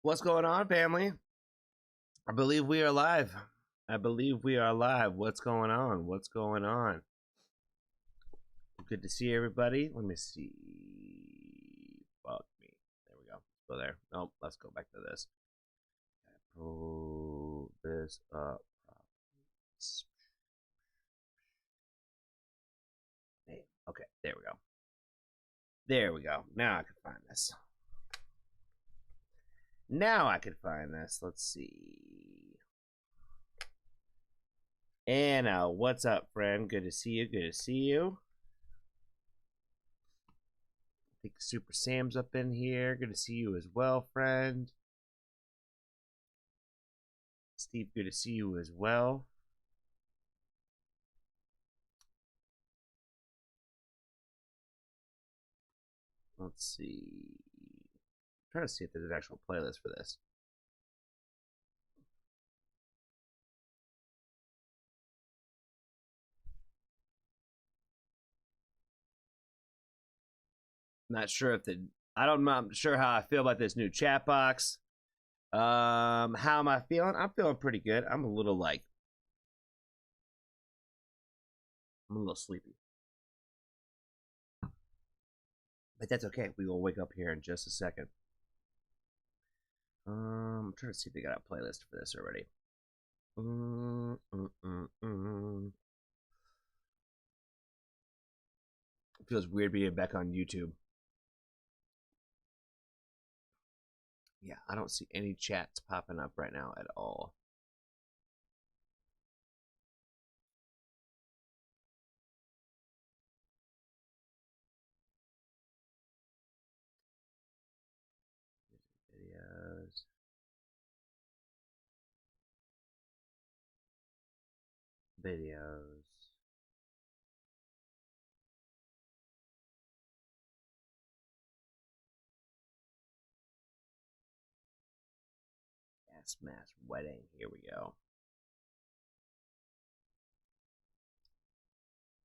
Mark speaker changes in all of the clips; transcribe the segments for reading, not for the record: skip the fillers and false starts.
Speaker 1: What's going on, family? I believe we are live. I believe we are live. What's going on? What's going on? Good to see everybody. Let me see. Fuck me. There we go. Let's go there. Nope. Let's go back to this. Pull this up. Okay. There we go. There we go. Now I can find this. Let's see. Anna, what's up, friend? Good to see you. Good to see you. I think Super Sam's up in here. Good to see you as well, friend. Steve, good to see you as well. Let's see. I'm trying to see if there's an actual playlist for this. Not sure if I'm not sure how I feel about this new chat box. How am I feeling? I'm feeling pretty good. I'm a little sleepy. But that's okay. We will wake up here in just a second. I'm trying to see if they got a playlist for this already. It feels weird being back on YouTube. Yeah, I don't see any chats popping up right now at all. Videos. Gas mask wedding. Here we go.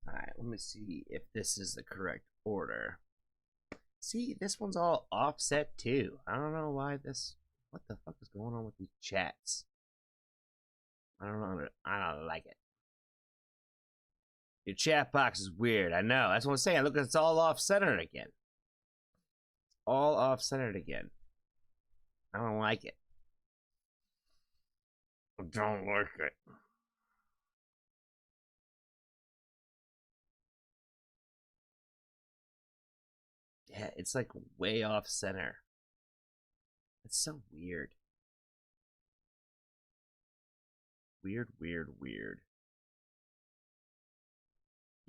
Speaker 1: Alright, let me see if this is the correct order. See, this one's all offset too. I don't know why this. What the fuck is going on with these chats? I don't know. I don't like it. Your chat box is weird. I know. That's what I'm saying. Look, it's all off-centered again. It's all off-centered again. I don't like it. I don't like it. Yeah, it's like way off center. It's so weird. Weird.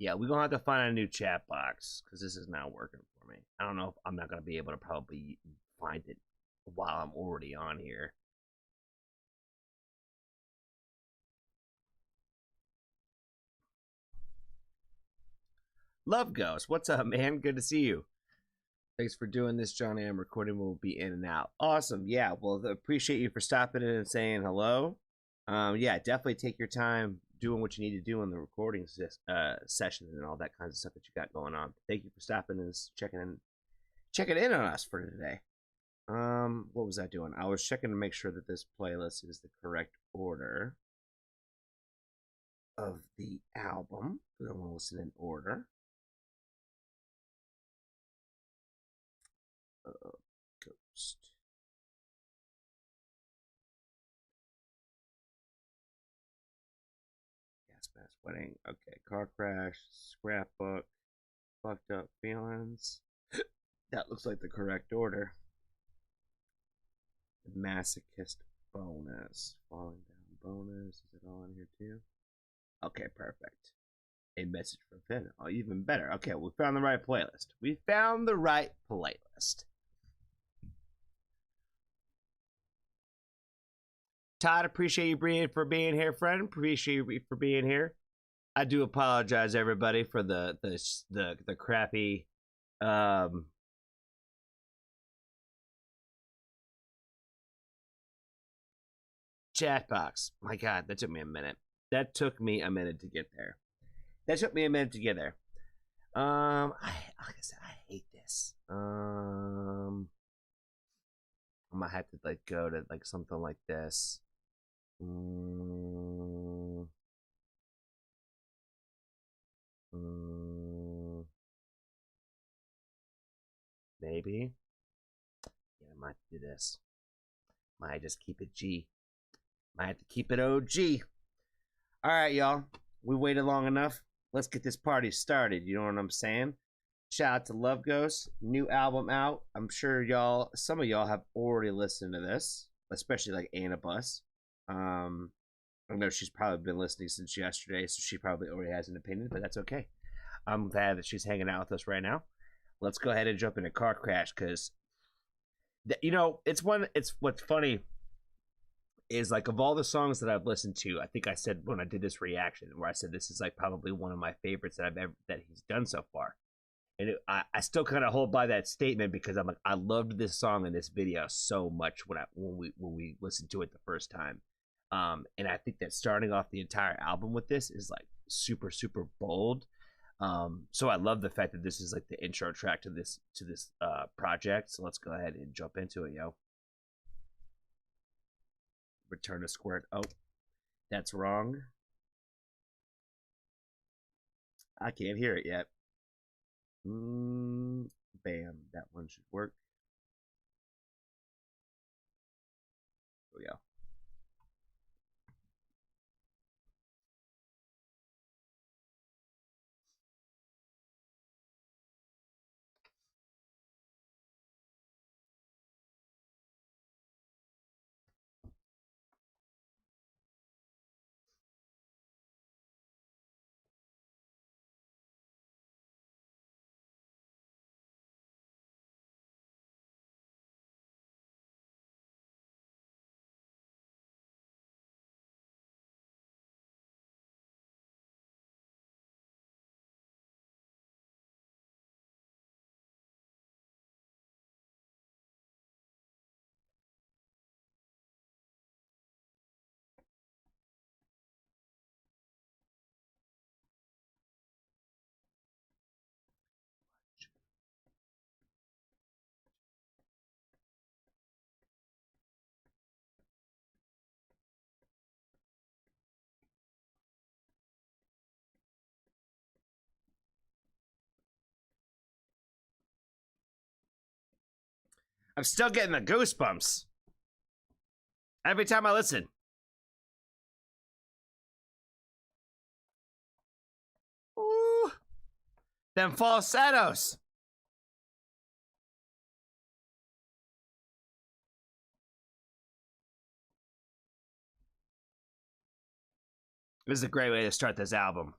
Speaker 1: Yeah, we're gonna have to find a new chat box because this is not working for me. I don't know if I'm not gonna be able to probably find it while I'm already on here. LoveGhost, what's up, man? Good to see you. Thanks for doing this, Johnny. I'm recording. We'll be in and out. Awesome. Yeah. Well, appreciate you for stopping in and saying hello. Yeah, definitely take your time doing what you need to do in the recording session and all that kinds of stuff that you got going on. Thank you for stopping and checking in on us for today. What was I doing? I was checking to make sure that this playlist is the correct order of the album. I want to listen in order. Ghost. Gas mask wedding. Okay, car crash, scrapbook, fucked up feelings. That looks like the correct order. Masochist bonus. Falling down bonus. Is it all in here too? Okay, perfect. A message from Finn. Oh, even better. Okay, we found the right playlist. We found the right playlist. Todd, appreciate you for being here, friend. Appreciate you for being here. I do apologize, everybody, for the crappy chat box. My God, that took me a minute. That took me a minute to get there. Like I said, I hate this. I'm gonna have to like go to like something like this. Maybe. Yeah, I might do this. Might just keep it G. Might have to keep it OG. All right, y'all. We waited long enough. Let's get this party started. You know what I'm saying? Shout out to LoveGhost. New album out. I'm sure y'all, some of y'all have already listened to this, especially like Annabus. I know she's probably been listening since yesterday, so she probably already has an opinion, but that's okay. I'm glad that she's hanging out with us right now. Let's go ahead and jump in a car crash because, you know, it's what's funny is like of all the songs that I've listened to, I think I said when I did this reaction where I said this is like probably one of my favorites that he's done so far. And I still kind of hold by that statement because I'm like, I loved this song and this video so much when we listened to it the first time. And I think that starting off the entire album with this is like super, super bold. So I love the fact that this is like the intro track to this project. So let's go ahead and jump into it, yo. Return to squirt. Oh, that's wrong. I can't hear it yet. Bam, that one should work. Here we go. I'm still getting the goosebumps every time I listen. Ooh, them falsettos. This is a great way to start this album.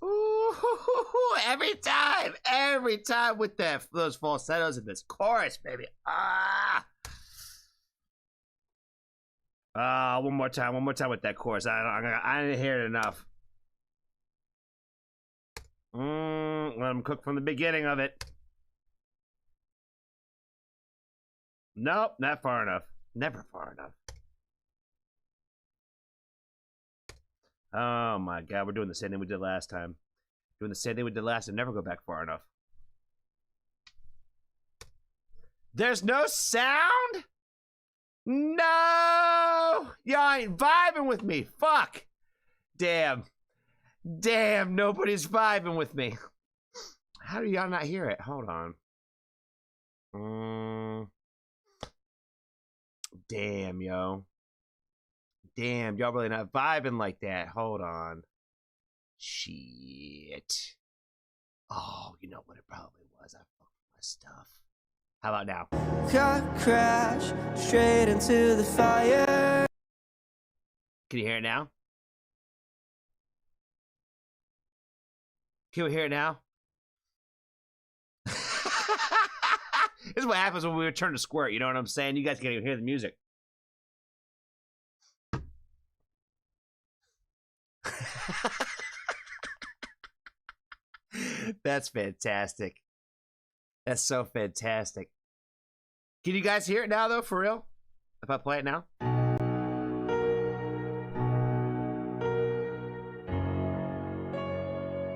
Speaker 1: Ooh, every time with those falsettos in this chorus, baby. One more time with that chorus. I didn't hear it enough. Let them cook from the beginning of it. Nope, not far enough. Never far enough. Oh my god, we're doing the same thing we did last time. Doing the same thing we did last time. Never go back far enough. There's no sound? No! Y'all ain't vibing with me. Fuck. Damn, nobody's vibing with me. How do y'all not hear it? Hold on. Damn, yo. Damn, y'all really not vibing like that. Hold on. Shit. Oh, you know what it probably was. I fucked my stuff. How about now?
Speaker 2: Car crash straight into the fire.
Speaker 1: Can you hear it now? Can we hear it now? This is what happens when we return to Squirt. You know what I'm saying? You guys can't even hear the music. That's fantastic. That's so fantastic. Can you guys hear it now, though, for real? If I play it now?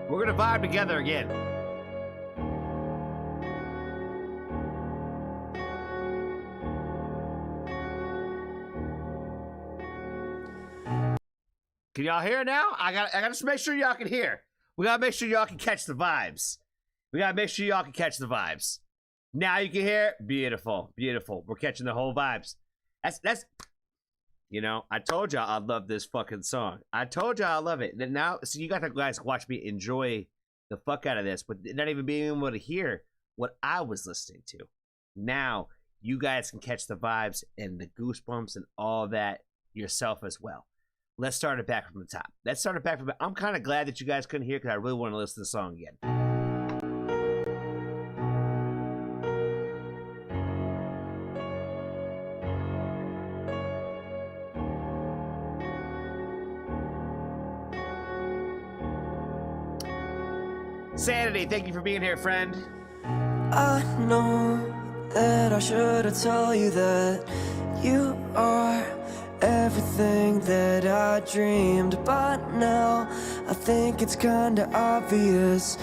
Speaker 1: We're gonna vibe together again. Can y'all hear it now? I gotta make sure y'all can hear. We gotta make sure y'all can catch the vibes. We gotta make sure y'all can catch the vibes. Now you can hear it. Beautiful, beautiful. We're catching the whole vibes. That's. You know, I told y'all I love this fucking song. I told y'all I love it. And now, so you got to guys watch me enjoy the fuck out of this, but not even being able to hear what I was listening to. Now you guys can catch the vibes and the goosebumps and all that yourself as well. Let's start it back from the top. Let's start it back from the. I'm kind of glad that you guys couldn't hear because I really want to listen to the song again. Sanity, thank you for being here, friend.
Speaker 2: I know that I should have told you that you are everything that I dreamed, but now I think it's kinda obvious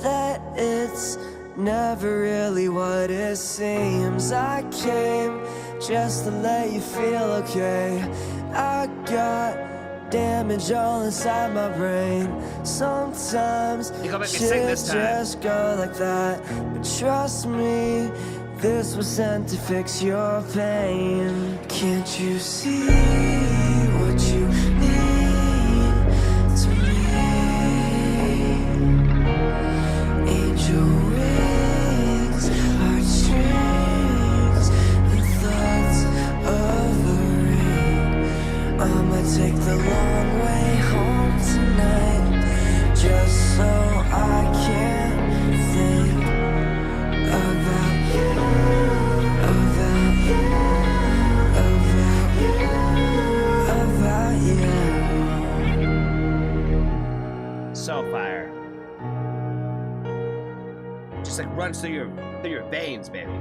Speaker 2: that it's never really what it seems. I came just to let you feel okay. I got damage all inside my brain. Sometimes shit just go like that, but trust me, this was sent to fix your pain. Can't you see what you mean to me? Angel wings, heartstrings, and thoughts of a ring. I'ma take the long way home tonight, just so I can think about you, about you, about you, about you.
Speaker 1: So fire. Just like runs through your veins, baby.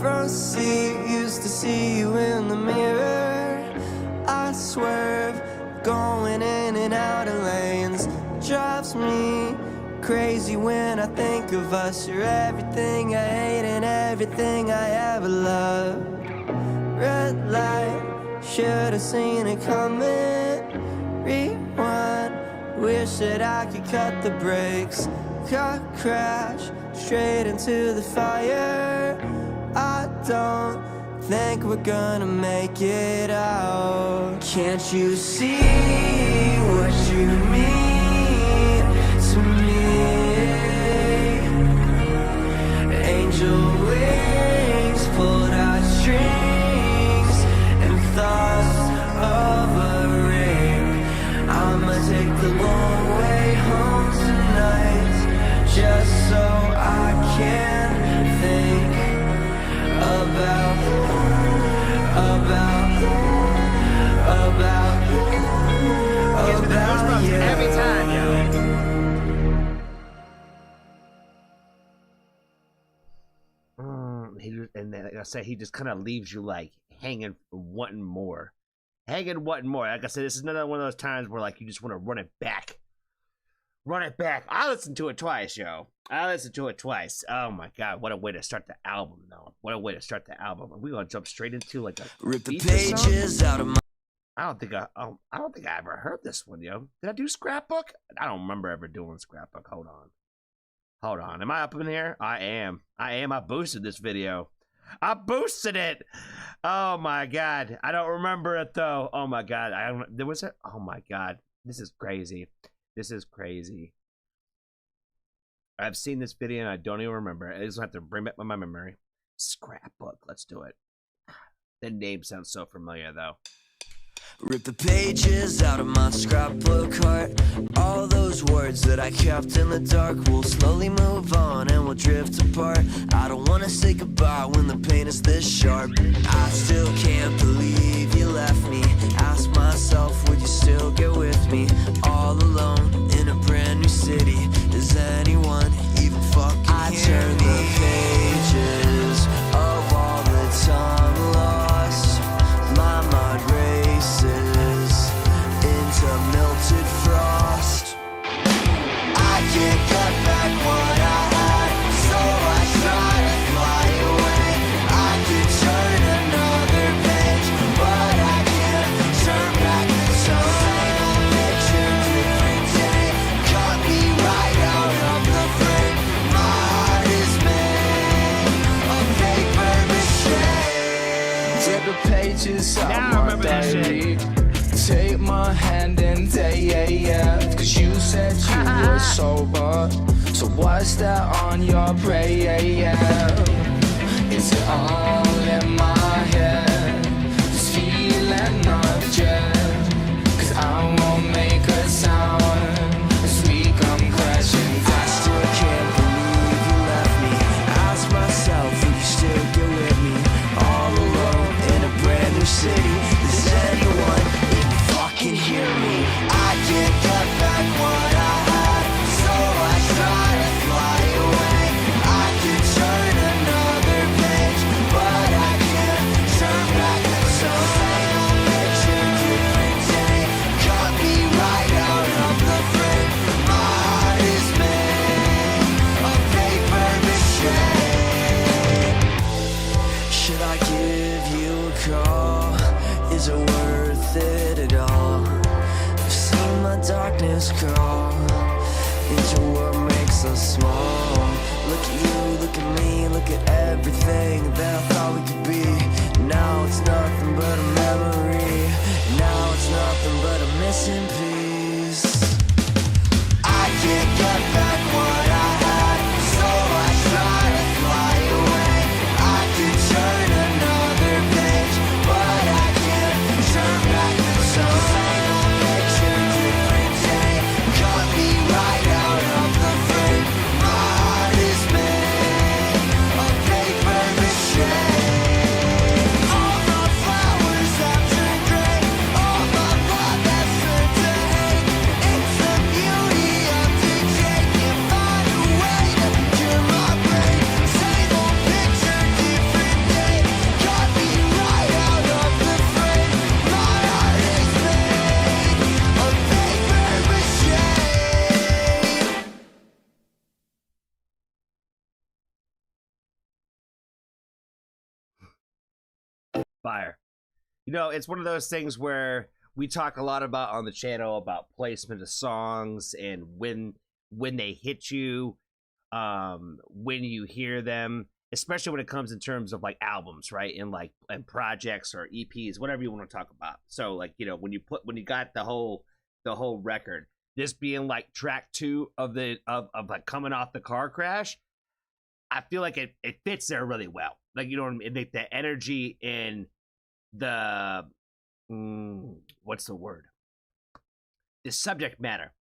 Speaker 2: Front seat, used to see you in the mirror. I swerve, going in and out of lanes. Drives me crazy when I think of us. You're everything I hate and everything I ever loved. Red light, should've seen it coming. Rewind, wish that I could cut the brakes. Car crash, straight into the fire. I don't think we're gonna make it out. Can't you see what you mean to me? Angel wings, pulled out strings, and thoughts of a ring. I'ma take the long way home tonight, just so I can think about you.
Speaker 1: Every time, yo. And then, like I said, he just kind of leaves you like hanging, wanting more, wanting more. Like I said, this is another one of those times where like you just want to run it back. I listened to it twice, yo. Oh my god, what a way to start the album, though. What a way to start the album. Are we gonna jump straight into like a
Speaker 2: rip the pages out of my
Speaker 1: I don't think I ever heard this one, yo. Did I do Scrapbook? I don't remember ever doing Scrapbook. Hold on. Am I up in here? I am. I boosted this video. I boosted it. Oh my god. I don't remember it though. Oh my god. There was it. Oh my god. This is crazy. I've seen this video and I don't even remember. I just have to bring back my memory. Scrapbook. Let's do it. The name sounds so familiar though.
Speaker 2: Rip the pages out of my scrapbook heart. All those words that I kept in the dark. We'll slowly move on and we'll drift apart. I don't wanna say goodbye when the pain is this sharp. I still can't believe you left me. Ask myself, would you still get with me? All alone in a brand new city. Does anyone even fucking hear me? I turn the pages of all the time lost. My mind races into melted frost. I can't get back what I had, so I try to fly away. I could turn another page, but I can't turn back the time. Picture different day, cut me right out of the frame. My heart is made of paper mache. Rip the pages out my diary. Take my hand and day, cause you said you were sober. So what's that on your brain? Is it all in my head? This feeling of dread. Cause I won't make a sound as we come crashing down. I still can't believe you left me. Ask myself if you still get with me. All alone in a brand new city. Does anyone even fucking hear me? I can't get back what I had, so I try to fly away. I could turn another page, but I can't turn back the time. Picture different day, cut me right out of the frame. My heart is made of paper mache. Should I give you a call? Is it worth it at all? I've seen my darkness crawl into what makes us small. Look at you, look at me, look at everything that I thought we could be. Now it's nothing but a memory. Now it's nothing but a missing piece. I can't get back what I had, so I try to fly away. I could turn another page, but I can't turn back the time. Picture different day, cut me right out of the frame. My heart is made of paper mache. All my flowers have turned gray, all my blood has turned to hate. It's the beauty of decay, can't find a way to cure my brain. Same old picture, different day, cut me right out of the frame. My heart is made of paper mache.
Speaker 1: Fire. You know, it's one of those things where we talk a lot about on the channel about placement of songs and when they hit you, when you hear them, especially when it comes in terms of like albums, right? And projects or EPs, whatever you want to talk about. So like, you know, when you got the whole record, this being like track 2 of like coming off the car crash, I feel like it fits there really well. Like, you know what I mean? Like the energy in the what's the word? The subject matter.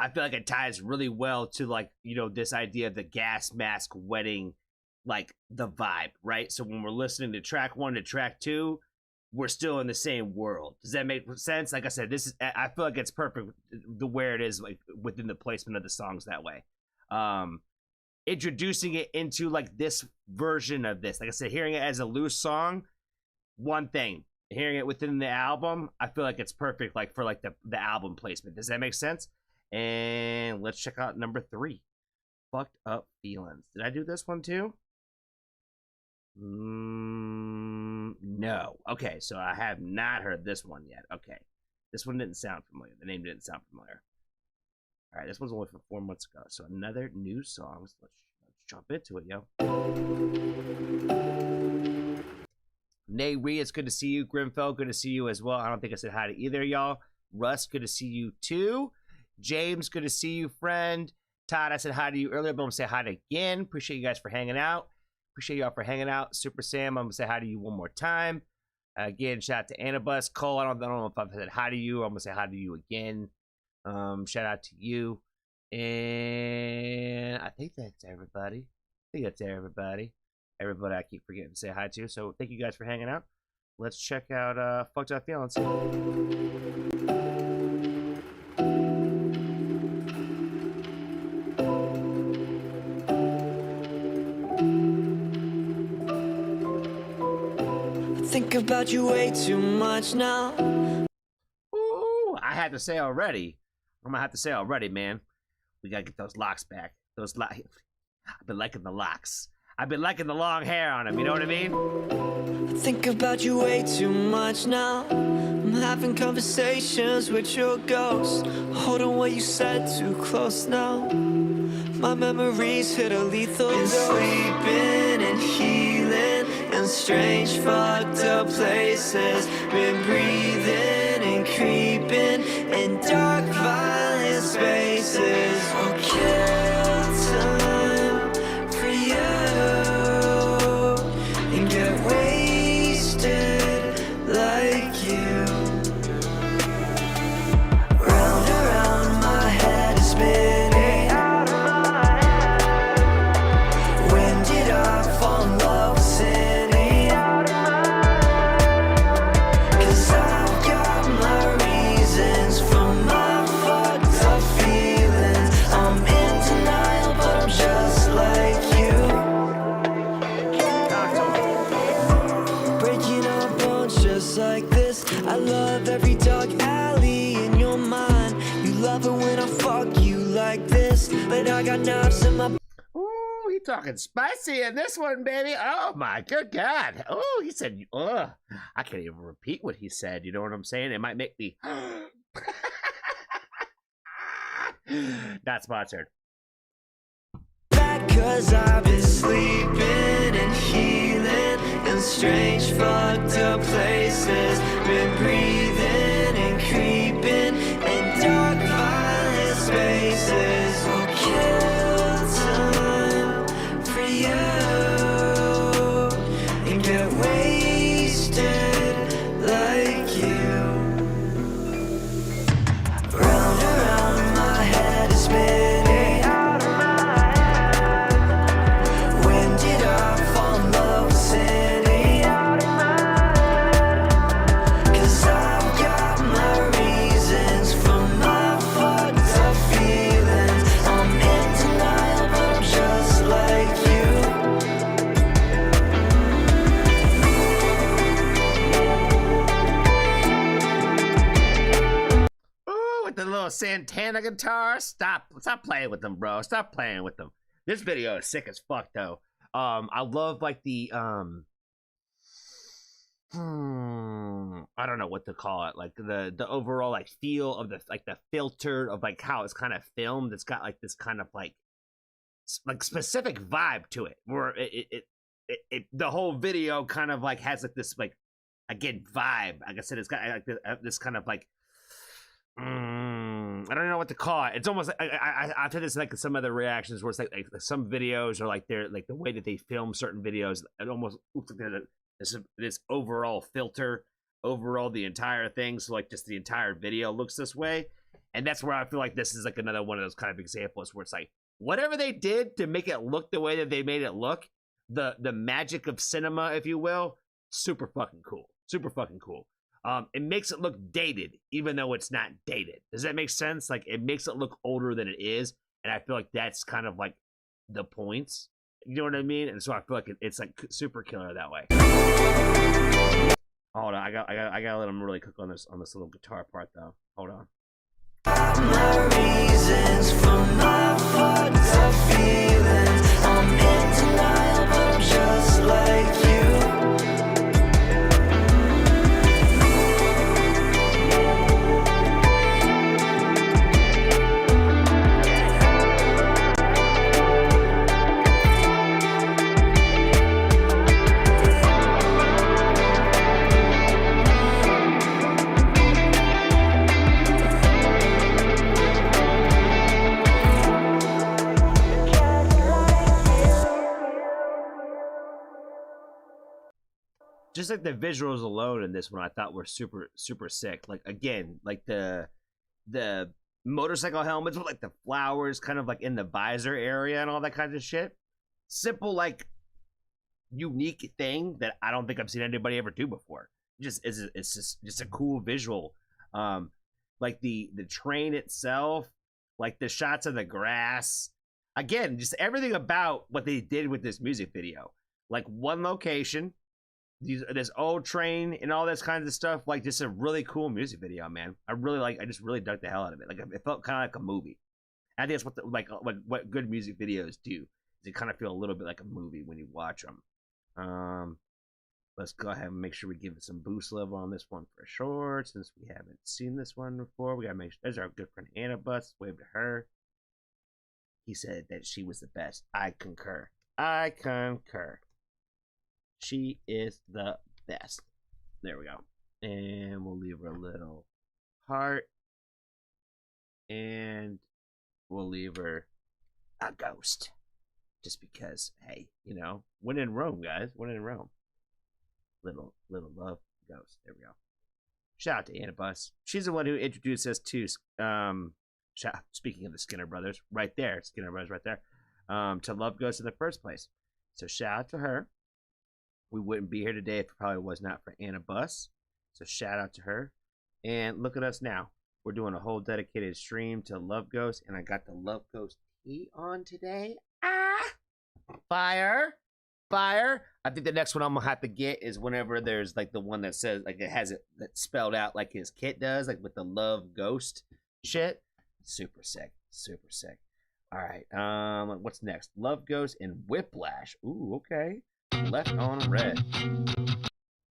Speaker 1: I feel like it ties really well to, like, you know, this idea of the gas mask wedding, like the vibe, right? So when we're listening to track 1 to track 2, we're still in the same world. Does that make sense? Like I said, I feel like it's perfect the where it is, like within the placement of the songs that way. Introducing it into like this version of this, like I said, hearing it as a loose song, one thing. Hearing it within the album, I feel like it's perfect, like for like the album placement. Does that make sense? And let's check out number 3, Fucked Up Feelings. Did I do this one too? No. Okay, so I have not heard this one yet. Okay. This one didn't sound familiar. The name didn't sound familiar. All right, this one's only from 4 months ago. So another new song. Let's jump into it, yo. Nay, it's good to see you. Grimfell, good to see you as well. I don't think I said hi to either of y'all. Russ, good to see you too. James, good to see you, friend. Todd, I said hi to you earlier, but I'm going to say hi again. Appreciate you guys for hanging out. Appreciate y'all for hanging out. Super Sam, I'm going to say hi to you one more time. Again, shout out to Annabus. Cole, I don't know if I've said hi to you. I'm going to say hi to you again. Shout out to you. And I think that's everybody. Everybody I keep forgetting to say hi to. So thank you guys for hanging out. Let's check out Foxtrot Feelings.
Speaker 2: Think about you way too much now.
Speaker 1: Ooh, I had to say already. I'm gonna have to say already, man. We gotta get those locks back. I've been liking the locks. I've been liking the long hair on him, you know what I mean?
Speaker 2: Think about you way too much now. I'm having conversations with your ghost. Holding what you said too close now. My memories hit a lethal dose. Been sleeping and healing in strange fucked up places. Been breathing and creeping in dark violent spaces. I'll kill time for you and get wasted like you. Round around my head is spinning out of my head. When did I fall in love with sinning out of my head? 'Cause I've got my reasons for my fucked up feelings. I'm in denial, but I'm just like you. Breaking our bones just like this. I love every dark alley in your mind. You love it when I fuck you like this, but I got knives in my.
Speaker 1: Ooh, he talking spicy in this one, baby. Oh my good God. Oh, he said, ugh. I can't even repeat what he said. You know what I'm saying? It might make me. Not sponsored.
Speaker 2: Back 'cause I've been sleeping and healing in strange fucked up places. Been breathing and creeping in dark violent spaces. I'll kill time for you and get wasted like you. Round around my head is spinning out of my head. When did I fall in love with sinning out of my head? 'Cause I've got my reasons for my fucked up feelings. I'm in denial, but I'm just like you.
Speaker 1: Ooh, with the little Santana guitar. Stop playing with them, bro. Stop playing with them. This video is sick as fuck, though. I love like the I don't know what to call it. Like the overall like feel of the like the filter of like how it's kind of filmed. It's got like this kind of like specific vibe to it, where it the whole video kind of like has like this like again vibe. Like I said, it's got like this kind of like I don't know what to call it. It's almost like I've had this like some other reactions where it's like some videos or like they're like the way that they film certain videos. It almost looks like this overall filter overall the entire thing. So like just the entire video looks this way, and that's where I feel like this is like another one of those kind of examples where it's like whatever they did to make it look the way that they made it look, the magic of cinema, if you will, super fucking cool. Super fucking cool. It makes it look dated, even though it's not dated. Does that make sense? Like, it makes it look older than it is, and I feel like that's kind of like the points. You know what I mean? And so I feel like it's like super killer that way. Hold on, I gotta let him really cook on this little guitar part though. Hold on.
Speaker 2: My reasons for my fucked up feelings. I'm in denial, but I'm just like you.
Speaker 1: just like the visuals alone in this one, I thought were super sick. Like again, like the motorcycle helmets with like the flowers kind of like in the visor area and all that kind of shit. Simple, like unique thing that I don't think I've seen anybody ever do before. It's just a cool visual. Like the train itself, like the shots of the grass. Again, just everything about what they did with this music video. Like one location, this old train and all this kinds of stuff. Like just a really cool music video, man. I just really dug the hell out of it. Like it felt kind of like a movie. I think that's what good music videos do. They kind of feel a little bit like a movie when you watch them. Let's go ahead and make sure we give it some boost level on this one for sure, since we haven't seen this one before. We gotta make sure. There's our good friend Anna Bus. Wave to her. He said that she was the best. I concur. She is the best. There we go. And we'll leave her a little heart. And we'll leave her a ghost. Just because, hey, when in Rome, guys. When in Rome. Little love ghost. There we go. Shout out to Anna Bus. She's the one who introduced us to speaking of the Skinner Brothers, right there. Skinner Brothers right there. To LoveGhost in the first place. So shout out to her. We wouldn't be here today if it probably was not for Anna Bus. So shout out to her. And look at us now. We're doing a whole dedicated stream to LoveGhost, and I got the LoveGhost tea on today. Fire. I think the next one I'm gonna have to get is whenever there's like the one that says like it has it that spelled out like his kit does, like with the LoveGhost shit. Super sick. All right. What's next? LoveGhost and Whiplash. Ooh, okay. Left on Red. A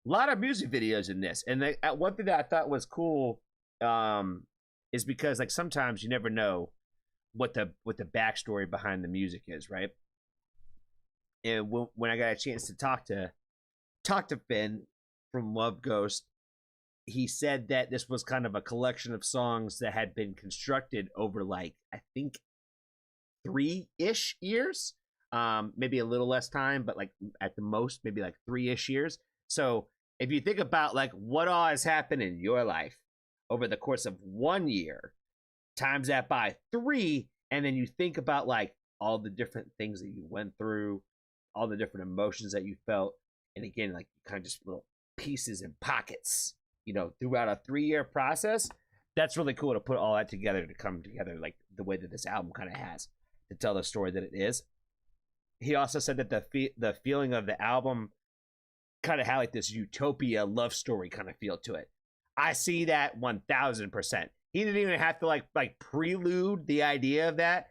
Speaker 1: lot of music videos in this, and one thing that I thought was cool is because like sometimes you never know what the backstory behind the music is, right? And when I got a chance to talk to Finn from LoveGhost, he said that this was kind of a collection of songs that had been constructed over like I think 3-ish years, maybe a little less time, but like at the most maybe like 3-ish years. So if you think about like what all has happened in your life over the course of 1 year, times that by 3, and then you think about like all the different things that you went through, all the different emotions that you felt, and again, like kind of just little pieces and pockets, throughout a 3-year process. That's really cool to put all that together to come together like the way that this album kind of has to tell the story that it is. He also said that the feeling of the album kind of had like this utopia love story kind of feel to it. I see that 1000%. He didn't even have to like prelude the idea of that.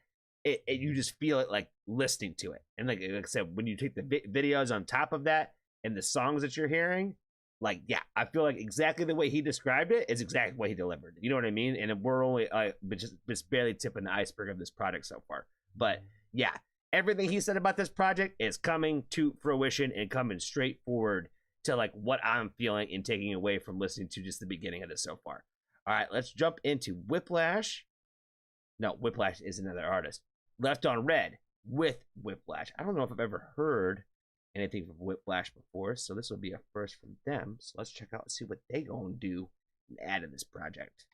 Speaker 1: You just feel it like listening to it. And like I said, when you take the videos on top of that and the songs that you're hearing, like, yeah, I feel like exactly the way he described it is exactly what he delivered. You know what I mean? And we're only just barely tipping the iceberg of this project so far. But yeah, everything he said about this project is coming to fruition and coming straight forward to like what I'm feeling and taking away from listening to just the beginning of this so far. All right, let's jump into Whiplash. No, Whiplash is another artist. Left on Red with Whiplash. I don't know if I've ever heard anything from Whiplash before, so this will be a first from them. So let's check out and see what they gonna do and add to this project.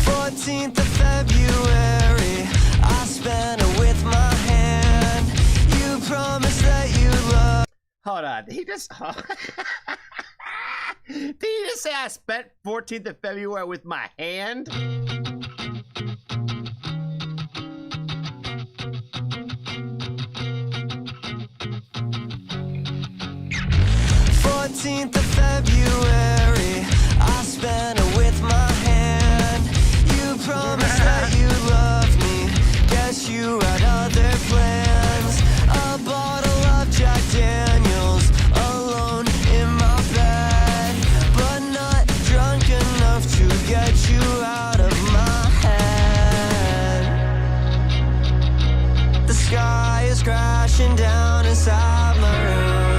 Speaker 2: 14th of February, I spent it with my hand. You promised that you love.
Speaker 1: Hold on, did he just say I spent 14th of February with my hand?
Speaker 2: Of February, I spent it with my hand. You promised that you loved me. Guess you had other plans. A bottle of Jack Daniels, alone in my bed, but not drunk enough to get you out of my head. The sky is crashing down inside my room.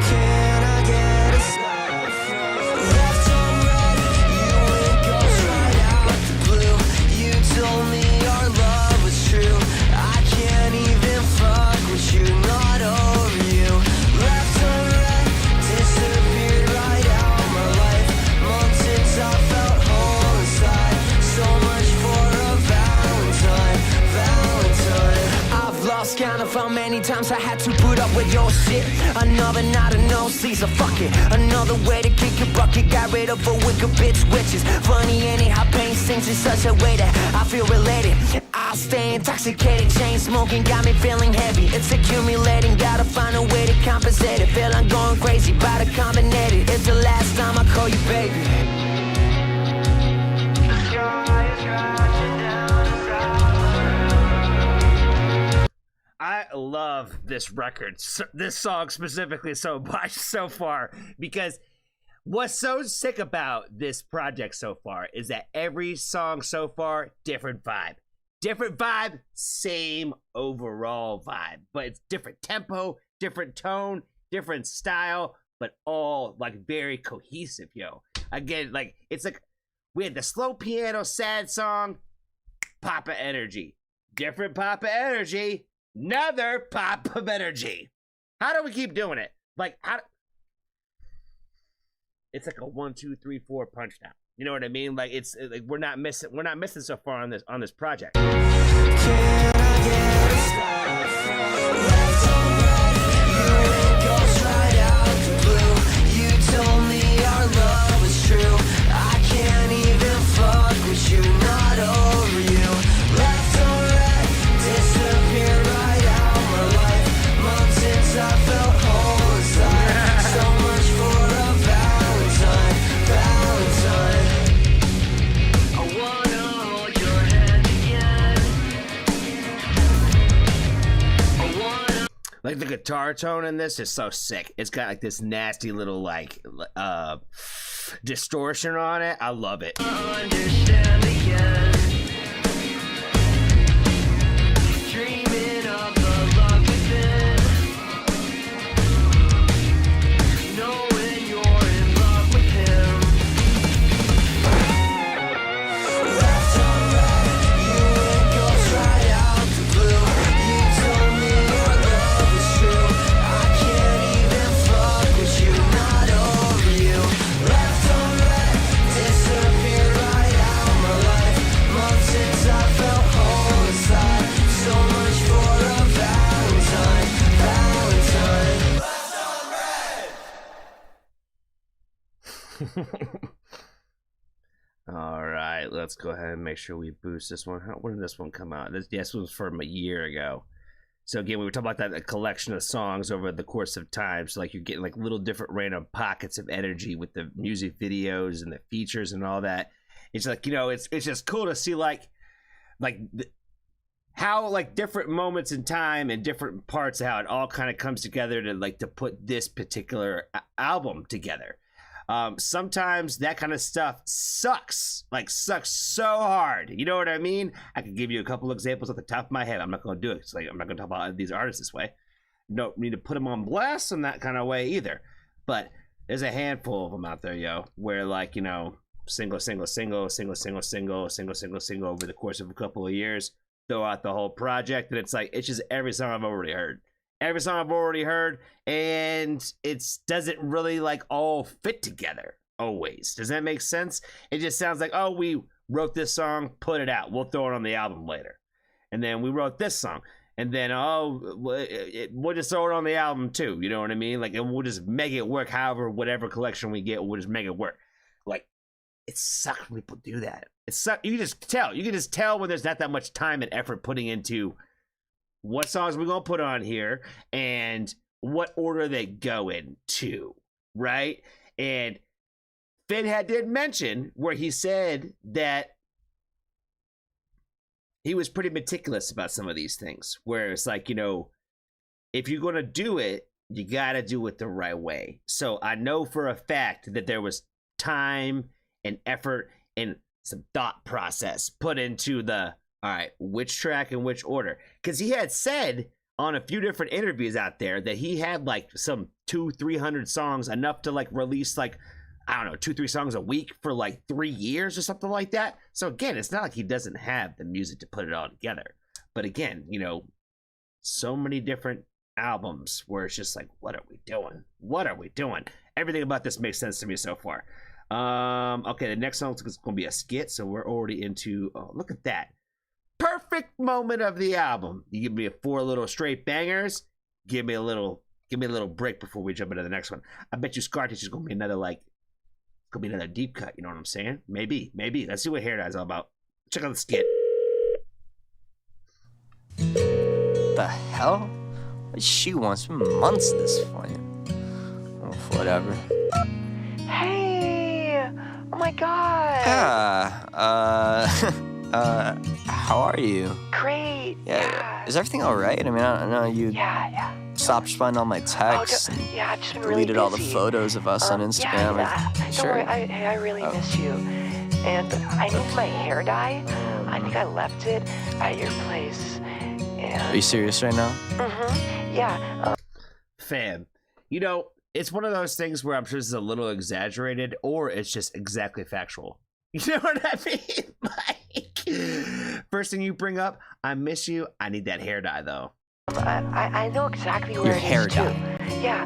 Speaker 2: Can I get a left on red? lost count of how many times I had to put up with your shit. Another night of no sleep, so fuck it. Another way to kick your bucket. Got rid of a wicked bitch, which is funny anyhow pain stings in such a way that I feel related. I stay intoxicated, chain smoking got me feeling heavy. It's accumulating, gotta find a way to compensate it. Feel I'm going crazy, by the combinated. It's the last time I call you baby.
Speaker 1: I love this record, this song specifically so much so far, because what's so sick about this project so far is that every song so far, different vibe. Different vibe, same overall vibe, but it's different tempo, different tone, different style, but all like very cohesive, yo. Again, like it's like we had the slow piano sad song, pop of energy. Different pop of energy, another pop of energy. How do we keep doing it? Like how? It's like a 1, 2, 3, 4 punch down. You know what I mean? Like it's like we're not missing so far on this project. Like the guitar tone in this is so sick. It's got like this nasty little like distortion on it. I love it. Understand again. Dreaming of the love within. Knowing you're in love with him. Left or right, you went goes right out the blue. You told me your love is true. I can't even fuck with you, not over you. Left or right, disappear right out my life. Months since I felt whole inside. So much for a Valentine, Valentine. Left on red. All right, let's go ahead and make sure we boost this one. When did this one come out? This was from a year ago. So again, we were talking about that collection of songs over the course of time. So like you're getting like little different random pockets of energy with the music videos and the features and all that. It's like, you know, it's just cool to see how like different moments in time and different parts of how it all kind of comes together to put this particular album together. Sometimes that kind of stuff sucks so hard. You know what I mean? I could give you a couple examples off the top of my head. I'm not going to do it. It's like I'm not going to talk about these artists this way. Don't need to put them on blast in that kind of way either. But there's a handful of them out there, yo, where like, you know, single over the course of a couple of years, throw out the whole project, and it's like it's just every song I've already heard. Every song I've already heard, and it doesn't really like all fit together always. Does that make sense? It just sounds like, oh, we wrote this song, put it out. We'll throw it on the album later. And then we wrote this song. And then, we'll just throw it on the album too. You know what I mean? Like, and we'll just make it work however, whatever collection we get, we'll just make it work. Like, it sucks when people do that. It sucks. You can just tell. You can just tell when there's not that much time and effort putting into what songs we're going to put on here and what order they go into, right? And Finn did mention where he said that he was pretty meticulous about some of these things, where it's like, you know, if you're going to do it, you got to do it the right way. So I know for a fact that there was time and effort and some thought process put into the, all right, which track and which order? Because he had said on a few different interviews out there that he had like some 200-300 songs, enough to like release like, I don't know, 2-3 songs a week for like 3 years or something like that. So again, it's not like he doesn't have the music to put it all together. But again, you know, so many different albums where it's just like, what are we doing? What are we doing? Everything about this makes sense to me so far. Okay, the next song is going to be a skit, so we're already into, oh, look at that. Perfect. perfect moment of the album. You give me 4 little straight bangers. Give me a little break before we jump into the next one. I bet you Scar Tissue is gonna be another deep cut. You know what I'm saying? Maybe. Let's see what Hair Dye's all about. Check out the skit.
Speaker 2: The hell? She wants months this flight. Oh, whatever.
Speaker 3: Hey! Oh my god!
Speaker 2: Yeah, how are you?
Speaker 3: Great! Yeah.
Speaker 2: Is everything alright? I mean, I don't know, you stopped responding to all my texts and
Speaker 3: I've just been really
Speaker 2: deleted
Speaker 3: busy.
Speaker 2: all the photos of us on Instagram.
Speaker 3: Don't
Speaker 2: Sure.
Speaker 3: worry, I really miss you. And I need my hair dye. I think I left it at your place. And...
Speaker 2: Are you serious right now?
Speaker 3: Mm-hmm. Yeah.
Speaker 1: Fam, you know, it's one of those things where I'm sure this is a little exaggerated, or it's just exactly factual. You know what I mean? Like, first thing you bring up, I miss you. I need that hair dye, though.
Speaker 3: I know exactly where
Speaker 2: Your
Speaker 3: it
Speaker 2: hair
Speaker 3: is,
Speaker 2: dye.
Speaker 3: too. Yeah.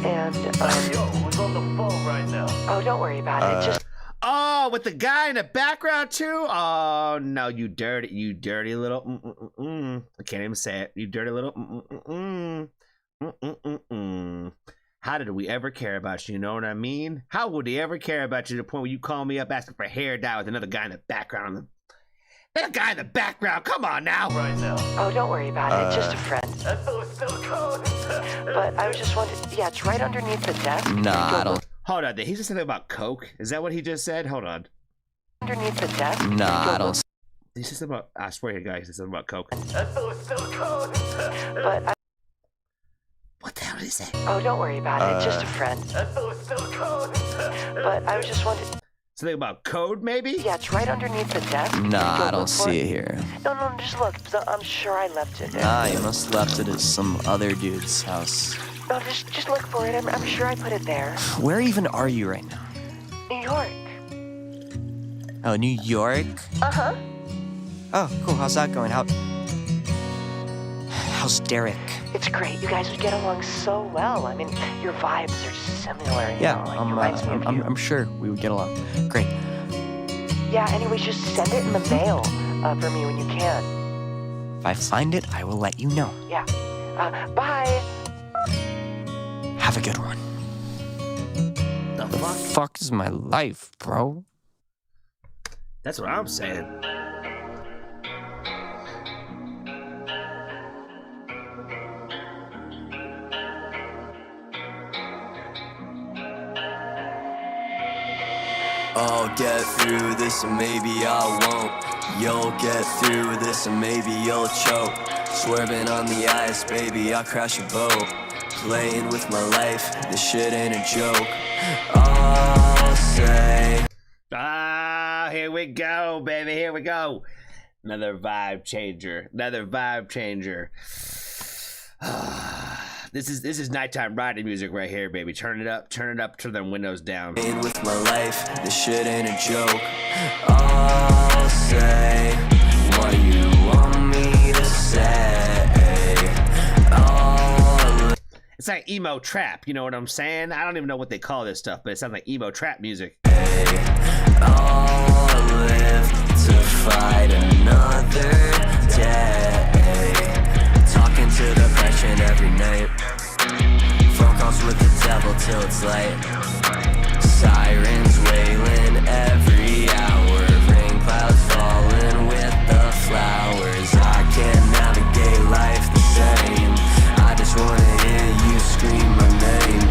Speaker 3: And,
Speaker 4: Yo, who's on the phone right now?
Speaker 3: oh, don't worry about it. Just...
Speaker 1: Oh, with the guy in the background, too? Oh, no, you dirty little... I can't even say it. You dirty little... How did we ever care about you? You know what I mean? How would he ever care about you to the point where you call me up asking for hair dye with another guy in the background? That guy in the background, come on now.
Speaker 4: Right now.
Speaker 3: Oh, don't worry about it. Just a friend.
Speaker 4: That fella's still calling.
Speaker 3: But I was just wondering... Yeah, it's right underneath the desk.
Speaker 2: Nah, I don't.
Speaker 1: Hold on, did he just say something about Coke? Is that what he just said? Hold on.
Speaker 3: Underneath the desk.
Speaker 2: Nah, I don't.
Speaker 1: He said something about... I swear to God, he said something about Coke.
Speaker 4: That fella's still calling.
Speaker 3: But
Speaker 1: What the hell did he say?
Speaker 3: oh, don't worry about it. Just a friend.
Speaker 4: That fella's still calling.
Speaker 3: But I was just wondering...
Speaker 1: Something about code, maybe?
Speaker 3: Yeah, it's right underneath the desk.
Speaker 2: Nah,
Speaker 3: Go
Speaker 2: I don't
Speaker 3: look for
Speaker 2: see it here.
Speaker 3: No, just look. I'm sure I left it there.
Speaker 2: Nah, you must have left it at some other dude's house.
Speaker 3: No, just look for it. I'm sure I put it there.
Speaker 2: Where even are you right now?
Speaker 3: New York.
Speaker 2: Oh, New York?
Speaker 3: Uh-huh.
Speaker 2: Oh, cool. How's that going? How's Derek?
Speaker 3: It's great. You guys would get along so well. I mean, your vibes are just similar. You
Speaker 2: Yeah,
Speaker 3: know, like, it reminds me of you.
Speaker 2: I'm sure we would get along. Great.
Speaker 3: Yeah, anyways, just send it in the mail for me when you can.
Speaker 2: If I find it, I will let you know.
Speaker 3: Yeah. Bye.
Speaker 2: Have a good one.
Speaker 1: The fuck?
Speaker 2: Fuck is my life, bro?
Speaker 1: That's what I'm saying.
Speaker 2: I'll get through this and maybe I won't. You'll get through this and maybe you'll choke. Swerving on the ice, baby, I'll crash a boat. Playing with my life, this shit ain't a joke. I'll say.
Speaker 1: Ah, here we go, baby. Here we go. Another vibe changer. This is nighttime riding music right here, baby. Turn it up, turn the windows down.
Speaker 2: Playing with my life, this shit ain't a joke. I'll say what you want me to say.
Speaker 1: It's like emo trap, you know what I'm saying? I don't even know what they call this stuff, but it sounds like emo trap music.
Speaker 2: I'll live to fight another day. Talking to depression every night. Phone calls with the devil till it's light. Sirens wailing every hour. Rain clouds falling with the flowers. I can't navigate life the same. I just wanna hear you scream my name.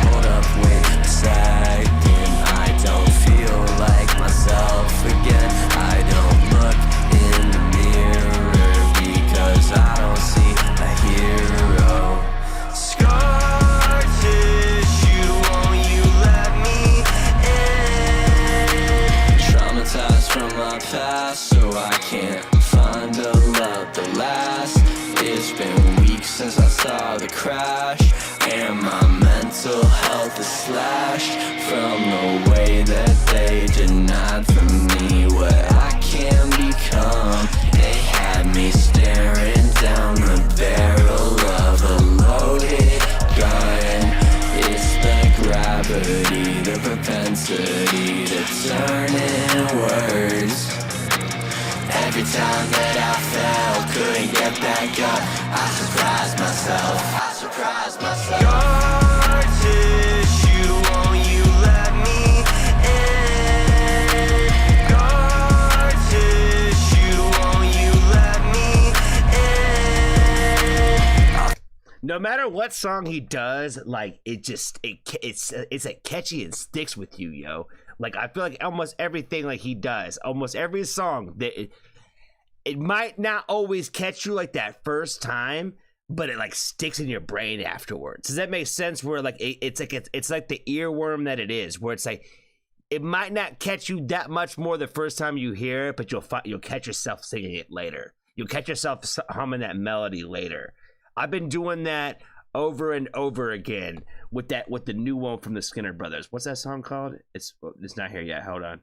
Speaker 2: Hold up, wait a second. I don't feel like myself again. I don't look in the mirror because I don't see a hero. Scar tissue, won't you let me in? Traumatized from my past, so I can't find a love to last. It's been weeks since I saw the crash, and my mental health is slashed from the way that they denied from me what I can become. They had me staring down the barrel of a loaded gun. It's the gravity, the propensity to turn in words. Every time that I right back up. I surprise myself. I surprise myself. Scar tissue, won't you let me in? Scar tissue, won't you let me in?
Speaker 1: No matter what song he does, like it's like catchy and sticks with you, yo. Like I feel like almost everything like he does, almost every song that it might not always catch you like that first time, but it like sticks in your brain afterwards. Does that make sense? Where like it's like the earworm that it is, where it's like it might not catch you that much more the first time you hear it, but you'll catch yourself singing it later. You'll catch yourself humming that melody later. I've been doing that over and over again with the new one from the Skinner Brothers. What's that song called? It's not here yet. Hold on.